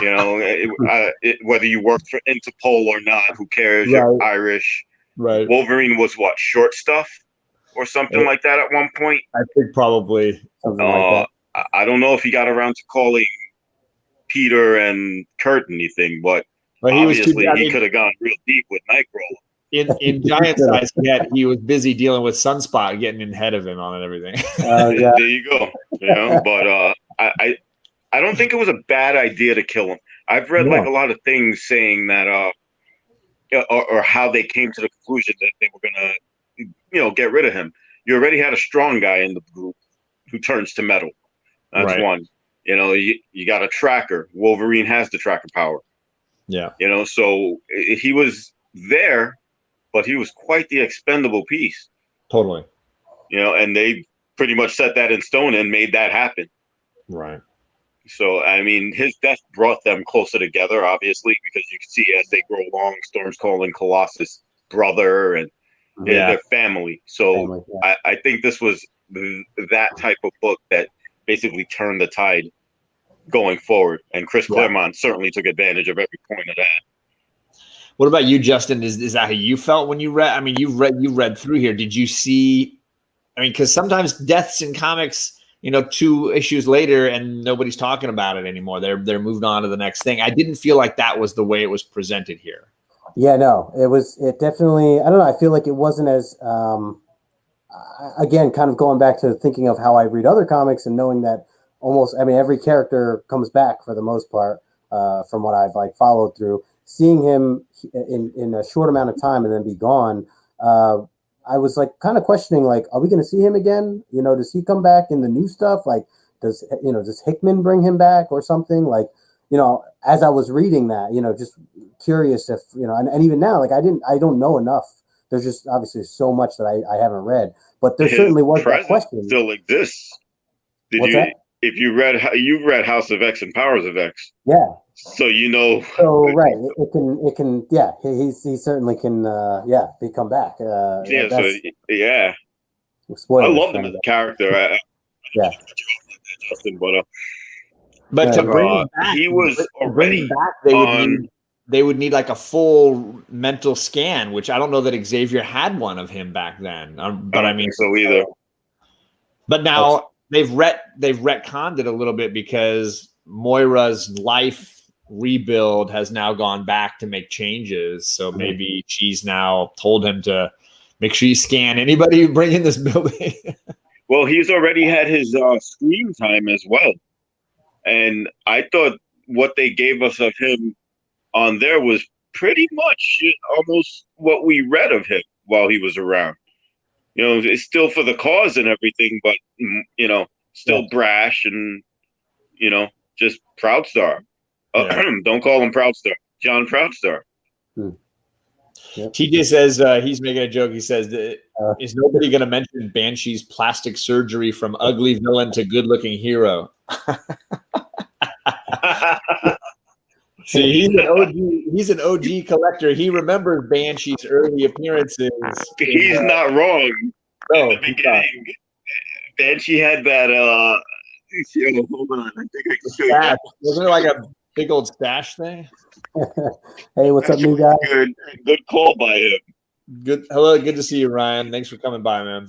You know, whether you work for Interpol or not, who cares? Right. You're Irish. Right. Wolverine was what, short stuff or something like that at one point? I think probably something like that. I don't know if he got around to calling Peter and Kurt anything, but obviously he could have gone real deep with Nightcrawler. In Giant Size Cat, he was busy dealing with Sunspot getting ahead of him on everything. There you go. You know, but I don't think it was a bad idea to kill him. I've read like a lot of things saying that or how they came to the conclusion that they were gonna get rid of him. You already had a strong guy in the group who turns to metal. That's one. You know, you got a tracker. Wolverine has the tracker power. Yeah. You know, so he was there, but he was quite the expendable piece. Totally. You know, and they pretty much set that in stone and made that happen. Right. So, I mean, his death brought them closer together, obviously, because you can see as they grow along, Storm's calling Colossus brother and their family. So I think this was that type of book that basically turned the tide going forward. And Chris Claremont certainly took advantage of every point of that. What about you, Justin? Is that how you felt when you read? I mean, you read through here. Did you see? I mean, because sometimes deaths in comics, 2 issues later, and nobody's talking about it anymore. They're moved on to the next thing. I didn't feel like that was the way it was presented here. Yeah, no, it definitely. I don't know. I feel like it wasn't as. Again, kind of going back to thinking of how I read other comics and knowing that almost, every character comes back for the most part, from what I've followed through. Seeing him in a short amount of time and then be gone, I was kind of questioning, are we going to see him again? Does he come back in the new stuff? Does Hickman bring him back or something? As I was reading that, just curious if, and even now, I don't know enough. There's just obviously so much that I haven't read, but there certainly was that question. Still exists. What's that? If you've read House of X and Powers of X. Yeah. So So right, it can he certainly can come back. Spoiler. I love him as a character. Justin, but to bring him back, he was already back. They would need a full mental scan, which I don't know that Xavier had one of him back then. But I mean, so either. But now they've retconned it a little bit because Moira's life rebuild has now gone back to make changes. So maybe she's now told him to make sure you scan anybody you bring in this building. Well, he's already had his screen time as well. And I thought what they gave us of him on there was pretty much almost what we read of him while he was around. It's still for the cause and everything, but, still brash and, just Proudstar. Don't call him Proudstar. John Proudstar. Yep. TJ says he's making a joke. He says, is nobody going to mention Banshee's plastic surgery from ugly villain to good-looking hero? See, he's an OG collector. He remembers Banshee's early appearances. He's not wrong. No, in the beginning. Banshee had that hold on. I think I can show you. Wasn't it a big old stash thing? Hey, what's up, new guy? Good call by him. Good. Hello, good to see you, Ryan. Thanks for coming by, man.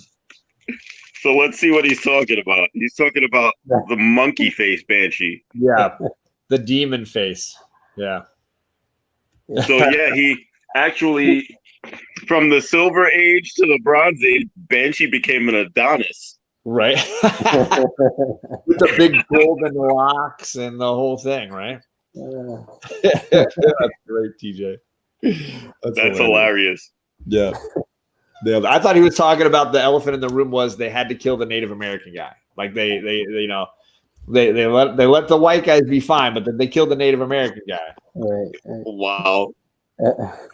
So let's see what he's talking about. He's talking about the monkey face Banshee. Yeah, the demon face. Yeah. So he actually, from the Silver Age to the Bronze Age, Banshee became an Adonis. Right. With the big golden locks and the whole thing, right? That's great, TJ. That's hilarious. Yeah. I thought he was talking about the elephant in the room was they had to kill the Native American guy. They let the white guys be fine, but then they killed the Native American guy. Right. Wow. I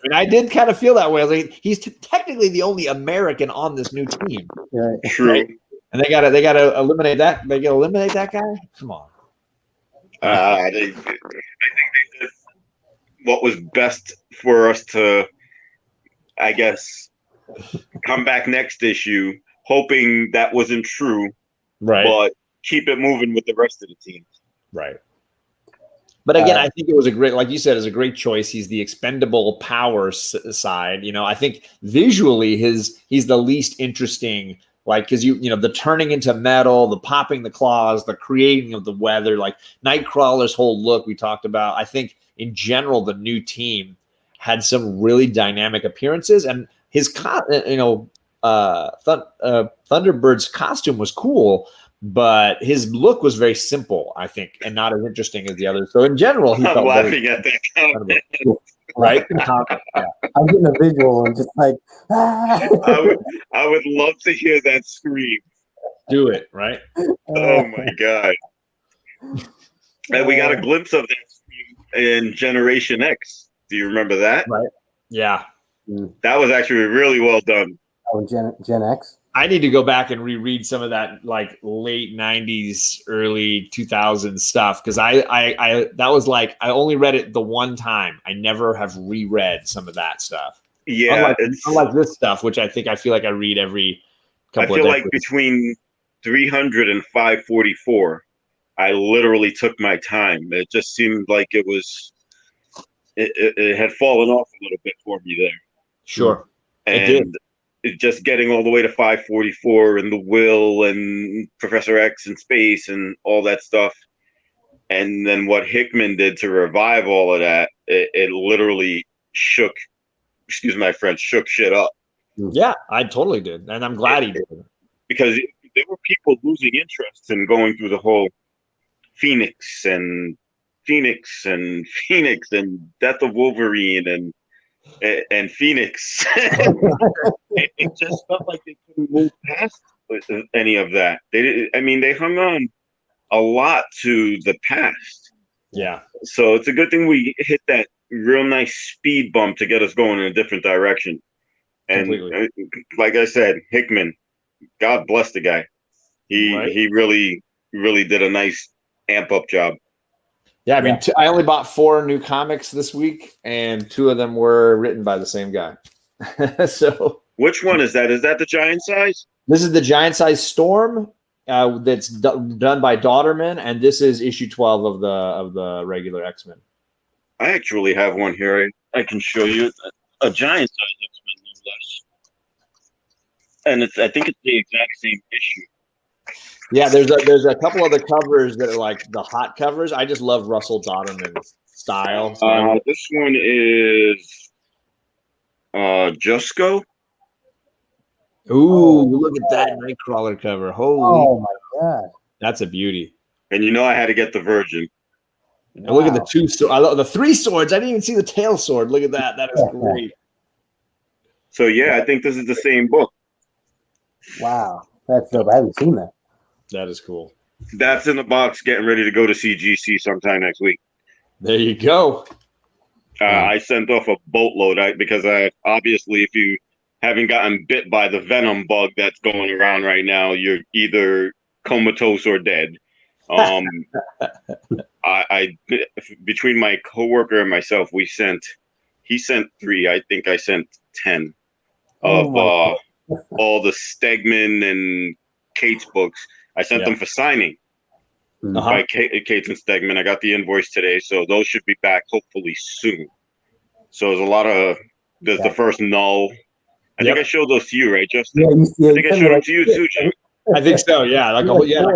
mean, I did kind of feel that way. I was he's technically the only American on this new team. Right. True. Right? And they gotta eliminate that. They gotta eliminate that guy. Come on. I think they did what was best for us to, I guess, come back next issue, hoping that wasn't true, Right. but keep it moving with the rest of the team. Right. But again, I think it was a great, like you said, is a great choice. He's the expendable power side. You know, I think visually he's the least interesting, like, because you know, the turning into metal, the popping the claws, the creating of the weather, like Nightcrawler's whole look we talked about. I think in general, the new team had some really dynamic appearances, and his, Thunderbird's costume was cool, but his look was very simple, I think, and not as interesting as the others. So in general, he I'm felt laughing at that comment. right? Yeah. I'm getting a visual and just like, I would love to hear that scream. Do it, right? Oh my god! And we got a glimpse of that scream in Generation X. Do you remember that? Right. Yeah. That was actually really well done. Oh, Gen X. I need to go back and reread some of that, like late '90s, early 2000s stuff, because I that was like, I only read it the one time. I never have reread some of that stuff. Yeah, unlike this stuff, which I feel like I read every couple. I of feel decades. like between 300 and 544, I literally took my time. It just seemed like it had fallen off a little bit for me there. Sure, and it did. Just getting all the way to 544 and the Will and Professor X in space and all that stuff. And then what Hickman did to revive all of that, it literally shook, excuse my French, shook shit up. Yeah, I totally did. And I'm glad he did. Because there were people losing interest in going through the whole Phoenix and Phoenix and Death of Wolverine and Phoenix. it just felt like they couldn't move past any of that. They hung on a lot to the past. Yeah. So it's a good thing we hit that real nice speed bump to get us going in a different direction. And completely. Like I said, Hickman, God bless the guy. He really, really did a nice amp up job. Yeah, I mean, I only bought 4 new comics this week, and 2 of them were written by the same guy. So, which one is that? Is that the giant size? This is the giant size Storm. That's done by Daughterman, and this is issue 12 of the regular X-Men. I actually have one here. I can show you a giant size X-Men, no less. And I think it's the exact same issue. Yeah, there's a couple of the covers that are like the hot covers. I just love Russell Dauterman's style. So this one is Jusco. Ooh, look at that Nightcrawler cover. Holy! Oh my god, that's a beauty. And you know I had to get the Virgin. Wow. Look at the 2 swords. I love the 3 swords. I didn't even see the tail sword. Look at that. That is great. So yeah, I think this is the same book. Wow, that's dope. I haven't seen that. That is cool. That's in the box, getting ready to go to CGC sometime next week. There you go. I sent off a boatload because obviously, if you haven't gotten bit by the venom bug that's going around right now, you're either comatose or dead. I between my coworker and myself, he sent 3. I think I sent 10 of all the Stegman and Kate's books. I sent them for signing by Kate and Stegman. I got the invoice today, so those should be back hopefully soon. So there's the first Null. I think I showed those to you, right, Justin? I think I showed them to you too, Jim. I think so. Yeah, like a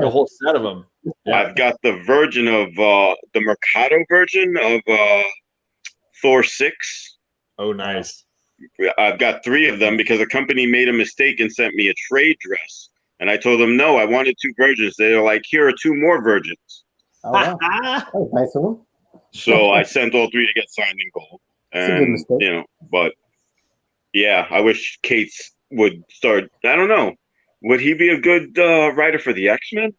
whole set of them. Yeah. I've got the version of the Mercado version of Thor 6. Oh, nice. I've got 3 of them because a company made a mistake and sent me a trade dress. And I told them, no, I wanted 2 versions. They were like, here are 2 more versions. Oh, wow. That was nice of them. So I sent all 3 to get signed in gold. And, but yeah, I wish Kate's would start. I don't know. Would he be a good writer for the X-Men?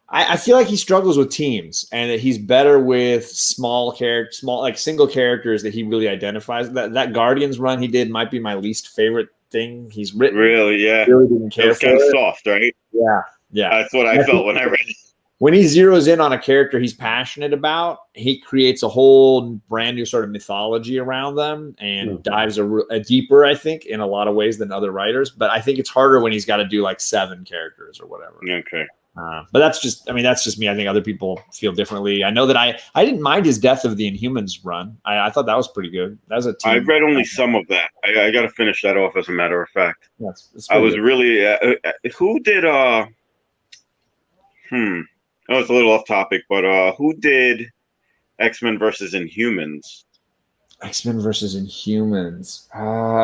I feel like he struggles with teams, and that he's better with small like single characters that he really identifies. That Guardians run he did might be my least favorite thing he's written. Really, yeah. Really didn't care. It was kind of soft, right? Yeah. That's what I felt when I read it. when he zeroes in on a character he's passionate about, he creates a whole brand new sort of mythology around them and dives a deeper, I think, in a lot of ways than other writers. But I think it's harder when he's got to do like 7 characters or whatever. Okay. But that's just me. I think other people feel differently. I know that I didn't mind his Death of the Inhumans run. I thought that was pretty good. That was a team. I read only some of that. I got to finish that off, as a matter of fact. It's I was good. really who did Oh, it's a little off topic, but who did X-Men versus Inhumans? X-Men versus Inhumans.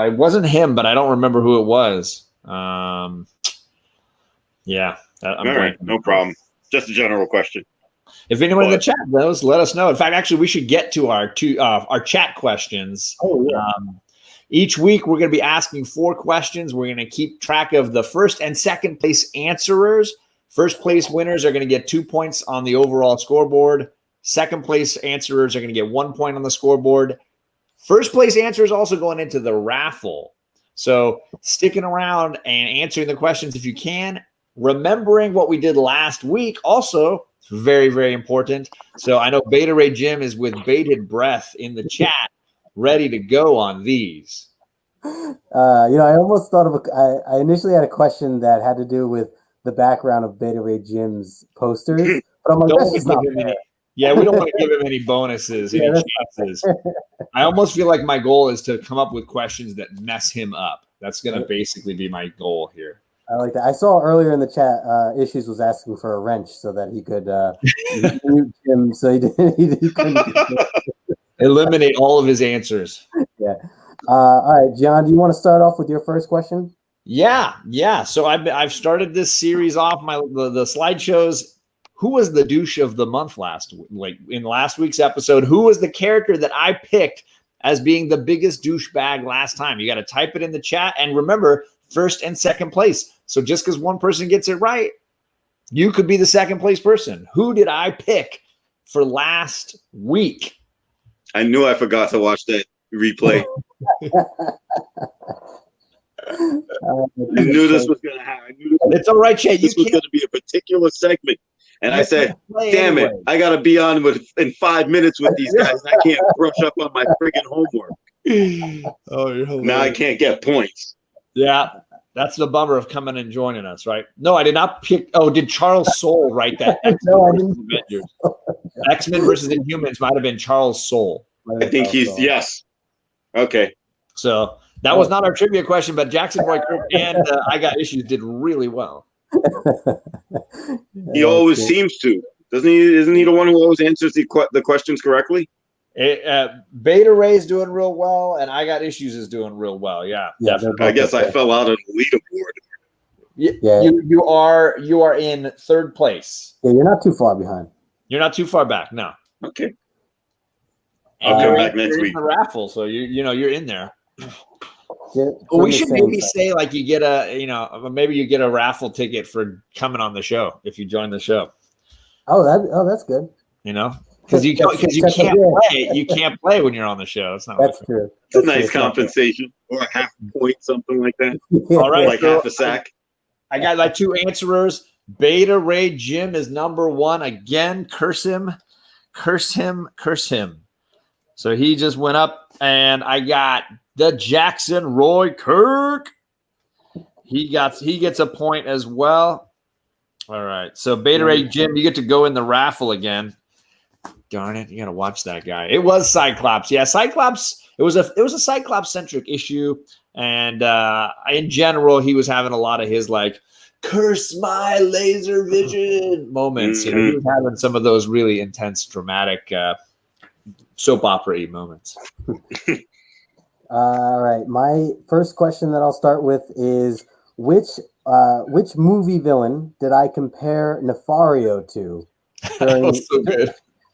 It wasn't him, but I don't remember who it was. Yeah. All right, no problem. Just a general question. If anyone in the chat knows, let us know. In fact, actually, we should get to our chat questions. Oh, yeah. Each week, we're going to be asking 4 questions. We're going to keep track of the first and second place answerers. First place winners are going to get 2 points on the overall scoreboard. Second place answerers are going to get 1 point on the scoreboard. First place answerers also going into the raffle. So sticking around and answering the questions if you can. Remembering what we did last week also very, very important. So I know Beta Ray Jim is with bated breath in the chat, ready to go on these. I almost thought of I initially had a question that had to do with the background of Beta Ray Jim's posters, but I'm like, that's just not fair. Yeah, we don't want to give him any bonuses, any chances. I almost feel like my goal is to come up with questions that mess him up. That's going to basically be my goal here. I like that. I saw earlier in the chat, Issues was asking for a wrench so that he could mute him, so he couldn't eliminate all of his answers. Yeah. All right, John, do you want to start off with your first question? Yeah. So I've started this series off. The slideshows. Who was the douche of the month in last week's episode? Who was the character that I picked as being the biggest douchebag last time? You got to type it in the chat, and remember, first and second place. So just because one person gets it right, you could be the second place person. Who did I pick for last week? I knew I forgot to watch that replay. I knew this was going to happen. It's all right, Chett. This was going to be a particular segment. And I said, damn it, I got to be on in 5 minutes with these guys. I can't brush up on my friggin' homework. Oh, you're hilarious. Now I can't get points. Yeah, that's the bummer of coming and joining us, right? No, I did not pick. Oh, did Charles Soule write that? No, I didn't. X-Men versus Inhumans might have been Charles Soule. I think yes. Okay. So that was not our trivia question, but Jackson Boy Kirk and I Got Issues did really well. He always seems to, doesn't he? Isn't he the one who always answers the questions correctly? Beta Ray's doing real well, and I Got Issues is doing real well. Yeah. I guess I fell out of the leaderboard. You are in third place. Yeah, you're not too far behind. You're not too far back. No. Okay. I'll come back next week. The raffle, so you're in there. We should maybe say like you get maybe you get a raffle ticket for coming on the show if you join the show. That's good. Because you can't play. You can't play when you're on the show. That's true. It's a nice compensation, or a half a point, something like that. All right, like half a sack. I got like 2 answerers. Beta Ray Jim is number 1 again. Curse him. So he just went up, and I got the Jackson Roy Kirk. He gets a point as well. All right. So Beta Ray Jim, you get to go in the raffle again. Darn it, you gotta watch that guy. It was Cyclops. Yeah, Cyclops. It was a Cyclops-centric issue. And in general, he was having a lot of his like curse my laser vision moments. He was having some of those really intense, dramatic soap opera-y moments. All right. My first question that I'll start with is which movie villain did I compare Nefario to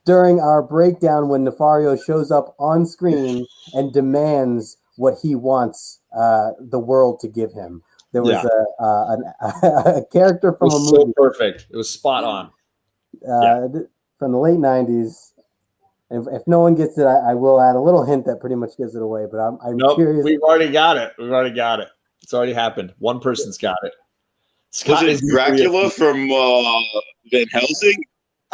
during our breakdown when Nefario shows up on screen and demands what he wants the world to give him? There was a character from a movie. So perfect. It was spot on. From the late 90s. If no one gets it, I will add a little hint that pretty much gives it away. But I'm curious. We've already got it. It's already happened. One person's got it. Was it Dracula from Van Helsing?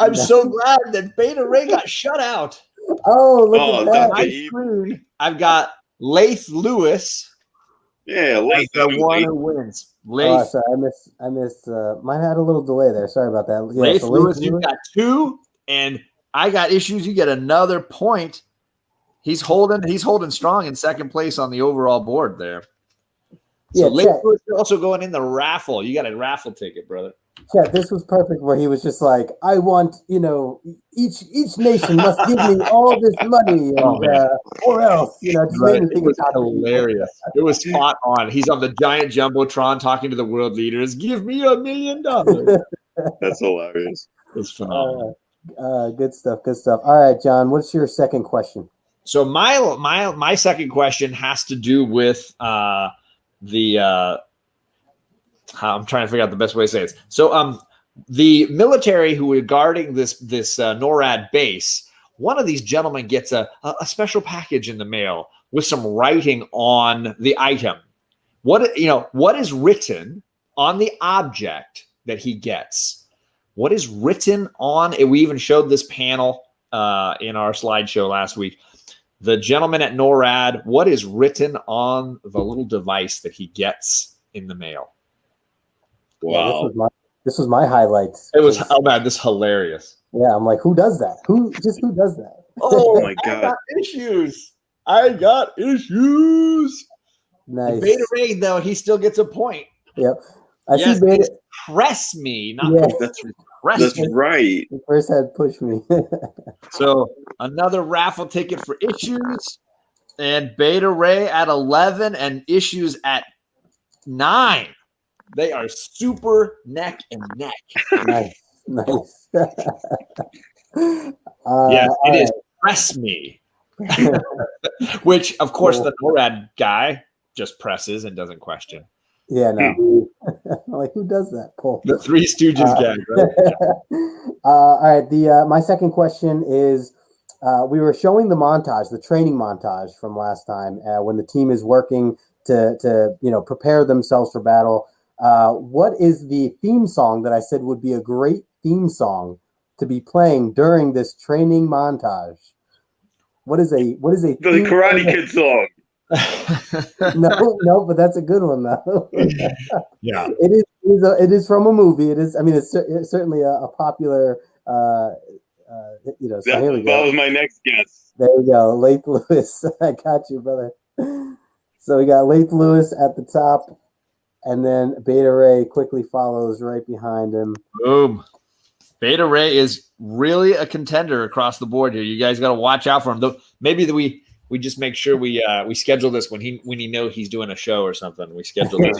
I'm so glad that Beta Ray got shut out. Oh, look at that. Dr. My Eve. screen, I've got Lath Lewis Yeah, as late. the one who wins. Oh, Lath, sorry, I missed. Mine had a little delay there. Sorry about that. Yeah, Lath so Lewis, Lath you got 2, and I got issues. You get another point. He's holding strong in second place on the overall board there. So Yeah, Lath Chett, Lewis is also going in the raffle. You got a raffle ticket, brother. Chett, this was perfect where he was just like, I want, each nation must give me all this money, and Oh, man. or else, it just made me It think was of Dr. Evil. hilarious. It was spot on. He's on the giant jumbotron talking to the world leaders. Give me $1 million. That's hilarious. It's phenomenal. Good stuff. Good stuff. All right, John, what's your second question? So my second question has to do with I'm trying to figure out the best way to say this. So the military who are guarding this NORAD base, one of these gentlemen gets a special package in the mail with some writing on the item. What is written on the object that he gets? What is written on it? We even showed this panel in our slideshow last week. The gentleman at NORAD, what is written on the little device that he gets in the mail? Wow. Yeah, this was my highlights. It was, oh man, this is hilarious. Yeah, I'm like, who does that? Who does that? Oh my God. I got issues. Nice. Beta Ray, though, he still gets a point. Yep. I Yes, see Beta. press me, not Yeah. press That's me. right. The first had push me. So another raffle ticket for issues, and Beta Ray at 11 and issues at 9. They are super neck and neck. Nice. Yes, it is. Press me. Which, of course, the NORAD guy just presses and doesn't question. Yeah, no. I'm like, who does that? Pull. The Three Stooges gag, right? All right. My second question is, we were showing the montage, the training montage from last time, when the team is working to prepare themselves for battle. What is the theme song that I said would be a great theme song to be playing during this training montage? What is a The Karate Kid song. No, but that's a good one though. Yeah, it is from a movie. It is. I mean, it's certainly a popular. So here we go. That was my next guess. There we go, Lath Lewis. I got you, brother. So we got Lath Lewis at the top, and then Beta Ray quickly follows right behind him. Boom. Beta Ray is really a contender across the board here. You guys got to watch out for him. Though maybe we just make sure we schedule this when he know he's doing a show or something. We schedule this.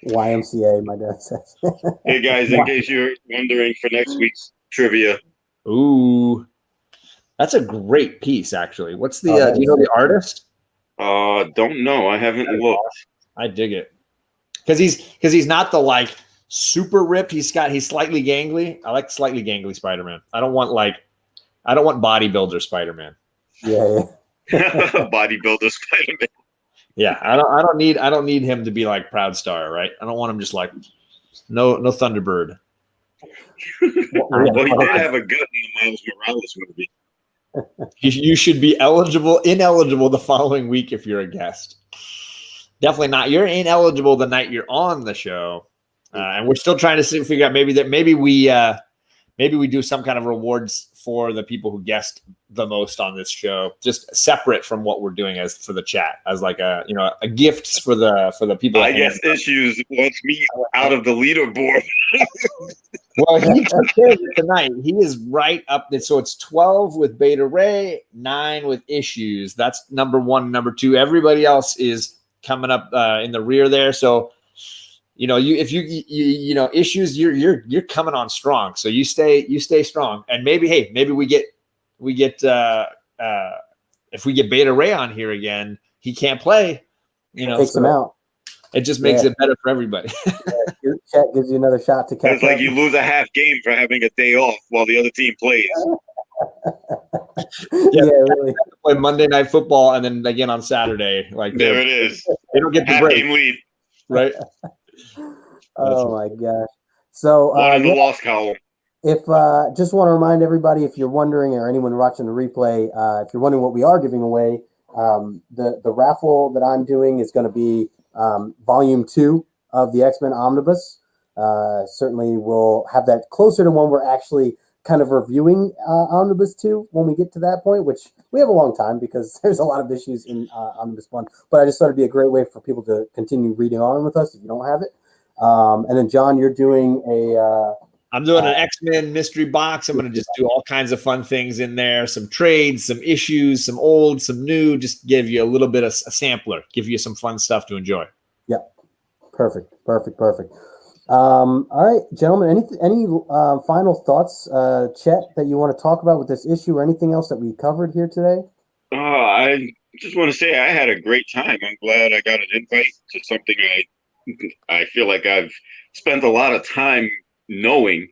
YMCA, my dad says. Hey guys, in case you're wondering for next week's trivia. Ooh, that's a great piece, actually. What's the? Do you know the artist? Don't know. I haven't looked. I dig it because he's not the super ripped. He's slightly gangly. I like slightly gangly Spider-Man. I don't want bodybuilder Spider-Man. Yeah. Bodybuilder Spider-Man. Yeah, I don't need him to be like Proud Star, right? I don't want him just like no Thunderbird. Well, he did have a gut in the Miles Morales movie. You should be ineligible the following week if you're a guest. Definitely not. You're ineligible the night you're on the show, and we're still trying to figure out maybe we do some kind of rewards for the people who guessed the most on this show, just separate from what we're doing as for the chat, as like a gifts for the people. I guess Issues wants me out of the leaderboard. Well, he took care of it tonight. He is right up there. So it's 12 with Beta Ray, 9 with Issues. That's number 1, number 2. Everybody else is coming up in the rear there. So if you Issues, you're coming on strong. So you stay strong. And maybe we get if we get Beta Ray on here again, he can't play. Takes him out. It just makes it better for everybody. Chett gives you another shot to catch It's like you lose a half game for having a day off while the other team plays. Really. Play Monday Night Football and then again on Saturday. There it is. They don't get the half break, game lead. right? Oh my gosh! So One in the loss column. If just want to remind everybody, if you're wondering, or anyone watching the replay, if you're wondering what we are giving away, the raffle that I'm doing is going to be volume 2 of the X-Men Omnibus. Certainly we'll have that closer to when we're actually kind of reviewing Omnibus 2 when we get to that point, which we have a long time because there's a lot of issues in Omnibus 1. But I just thought it'd be a great way for people to continue reading on with us if you don't have it. And then, John, you're doing I'm doing an X-Men mystery box. I'm going to just do all kinds of fun things in there, some trades, some issues, some old, some new, just give you a little bit of a sampler, give you some fun stuff to enjoy. Yeah. Perfect. All right, gentlemen, any final thoughts, Chett, that you want to talk about with this issue or anything else that we covered here today? I just want to say I had a great time. I'm glad I got an invite to something I feel like I've spent a lot of time knowing.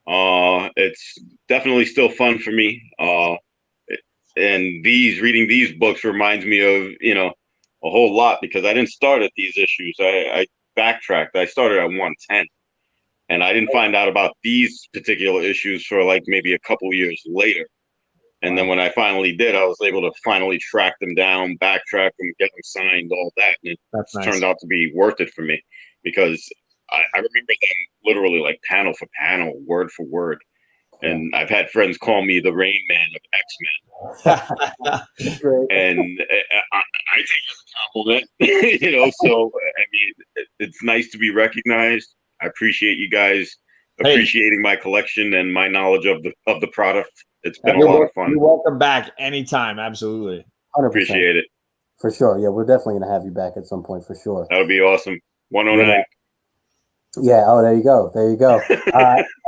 It's definitely still fun for me. And reading these books reminds me of, a whole lot, because I didn't start at these issues. I backtracked. I started at 110, and I didn't find out about these particular issues for like maybe a couple years later. And then when I finally did, I was able to finally track them down, backtrack them, get them signed, all that. And it's turned out to be worth it for me, because I remember them literally like panel for panel, word for word. And I've had friends call me the Rain Man of X-Men. And I take it as a compliment, so, I mean, it's nice to be recognized. I appreciate you guys appreciating my collection and my knowledge of the product. It's been a lot of fun. You're welcome back anytime. Absolutely. 100%. Appreciate it. For sure. Yeah, we're definitely going to have you back at some point for sure. That would be awesome. 109. Yeah. Oh, there you go.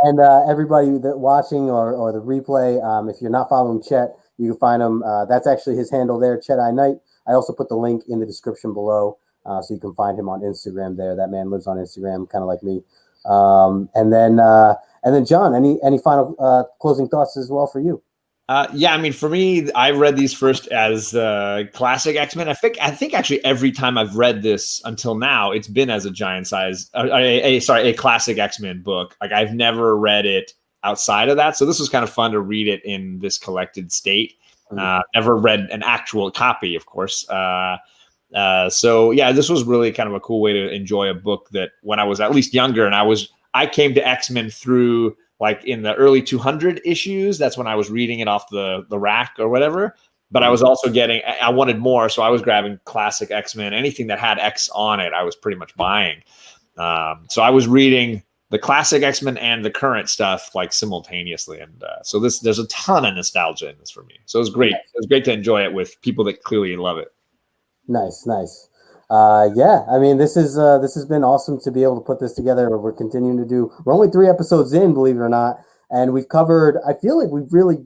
And everybody that watching or the replay, if you're not following Chett, you can find him. That's actually his handle there, Chett Knight. I also put the link in the description below, so you can find him on Instagram there. That man lives on Instagram, kind of like me. And then John, any final closing thoughts as well for you? Yeah, I mean, for me, I read these first as classic X-Men. I think actually every time I've read this until now, it's been as a giant size, a classic X-Men book. Like, I've never read it outside of that. So this was kind of fun to read it in this collected state. Never read an actual copy, of course. So yeah, this was really kind of a cool way to enjoy a book that when I was at least younger, and I came to X-Men through like in the early 200 issues. That's when I was reading it off the rack or whatever. But I was also I wanted more. So I was grabbing classic X-Men, anything that had X on it, I was pretty much buying. So I was reading the classic X-Men and the current stuff like simultaneously. And so there's a ton of nostalgia in this for me. So it was great. It was great to enjoy it with people that clearly love it. Nice. Yeah, I mean, this has been awesome to be able to put this together. We're continuing to do. We're only 3 episodes in, believe it or not, and we've covered. I feel like we've really,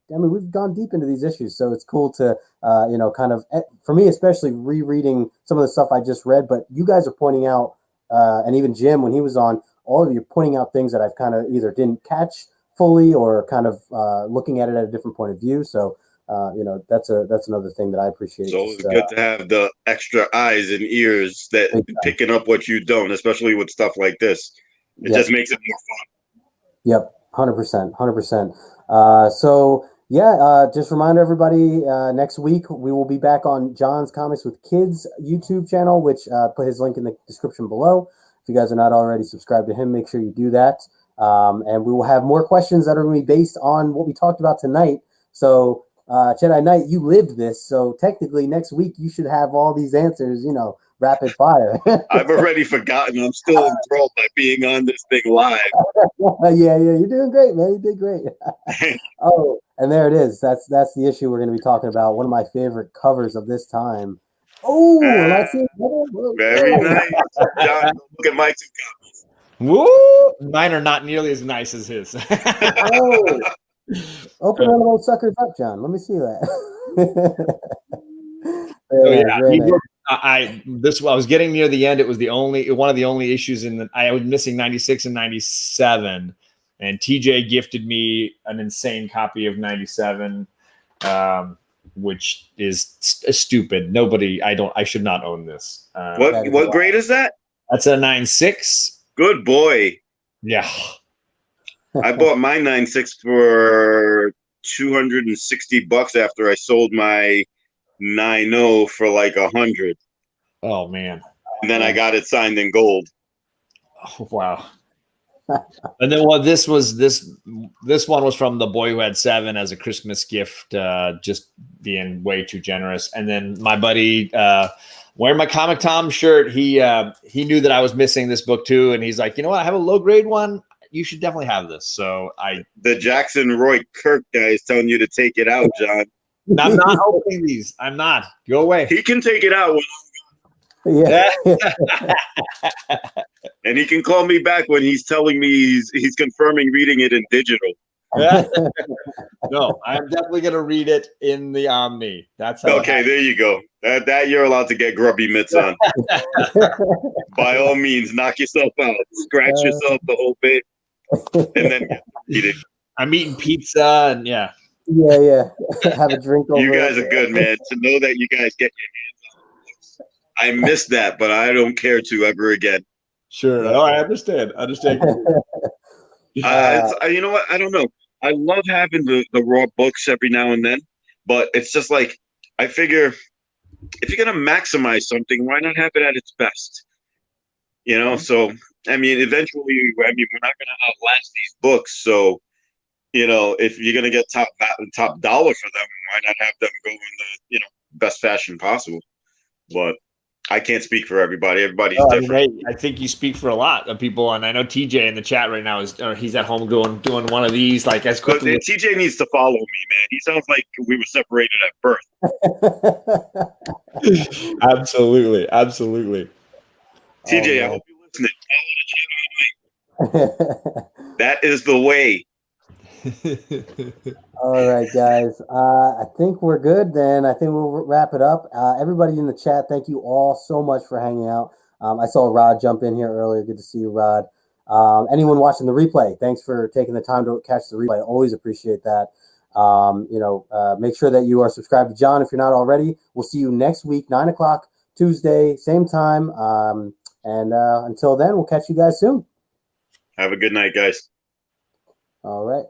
we've gone deep into these issues. So it's cool to, kind of, for me especially, rereading some of the stuff I just read. But you guys are pointing out, and even Jim when he was on, all of you pointing out things that I've kind of either didn't catch fully or kind of looking at it at a different point of view. So. That's another thing that I appreciate. It's always good to have the extra eyes and ears that picking up what you don't, especially with stuff like this. It just makes it more fun. Yep, 100%. So yeah, just remind everybody, next week we will be back on John's Comics with Kids YouTube channel, which put his link in the description below. If you guys are not already subscribed to him, make sure you do that. And we will have more questions that are going to be based on what we talked about tonight. So Chett Knight, you lived this, so technically next week you should have all these answers, rapid fire. I've already forgotten. I'm still enthralled by being on this thing live. Yeah, you're doing great, man. You did great. Oh, and there it is. That's the issue we're going to be talking about. One of my favorite covers of this time. Oh, let's see. Very nice. John, look at my 2 copies. Woo! Mine are not nearly as nice as his. Oh. Open one of those suckers up, John. Let me see that. I was getting near the end. It was one of the only issues I was missing 96 and 97, and TJ gifted me an insane copy of 97, which is stupid. I should not own this. What grade is that? That's a 9.6. Good boy. Yeah. I bought my 9.6 for $260 after I sold my 9.0 for like 100. Oh man. And then I got it signed in gold. Oh, wow. And then this one was from the boy who had 7 as a Christmas gift, just being way too generous. And then my buddy, wearing my Comic Tom shirt, he knew that I was missing this book too, and he's like, you know what, I have a low grade one. You should definitely have this. So the Jackson Roy Kirk guy is telling you to take it out, John. I'm not opening these. I'm not. Go away. He can take it out when Yeah. and he can call me back when he's telling me he's confirming reading it in digital. No, I'm definitely gonna read it in the Omni. That's how okay. There you go. That you're allowed to get grubby mitts on. By all means, knock yourself out, scratch yourself the whole bit, and then eat it. I'm eating pizza and yeah. Have a drink over. You guys are good, man. To know that you guys get your hands on books. I missed that, but I don't care to ever again. Sure. No, I understand. You know what? I don't know. I love having the raw books every now and then, but it's just like, I figure if you're going to maximize something, why not have it at its best? You know? So, I mean, eventually, we're not going to outlast these books. So, you know, if you're going to get top dollar for them, why not have them go in the, best fashion possible? But I can't speak for everybody. Everybody's different. I think you speak for a lot of people, and I know TJ in the chat right now he's at home doing one of these like as quickly. TJ needs to follow me, man. He sounds like we were separated at birth. Absolutely. TJ, I hope you're listening. That is the way. All right, guys. I think we're good then. I think we'll wrap it up. Everybody in the chat, thank you all so much for hanging out. I saw Rod jump in here earlier. Good to see you, Rod. Anyone watching the replay, thanks for taking the time to catch the replay. I always appreciate that. Make sure that you are subscribed to John if you're not already. We'll see you next week, 9 o'clock, Tuesday, same time. And until then, we'll catch you guys soon. Have a good night, guys. All right.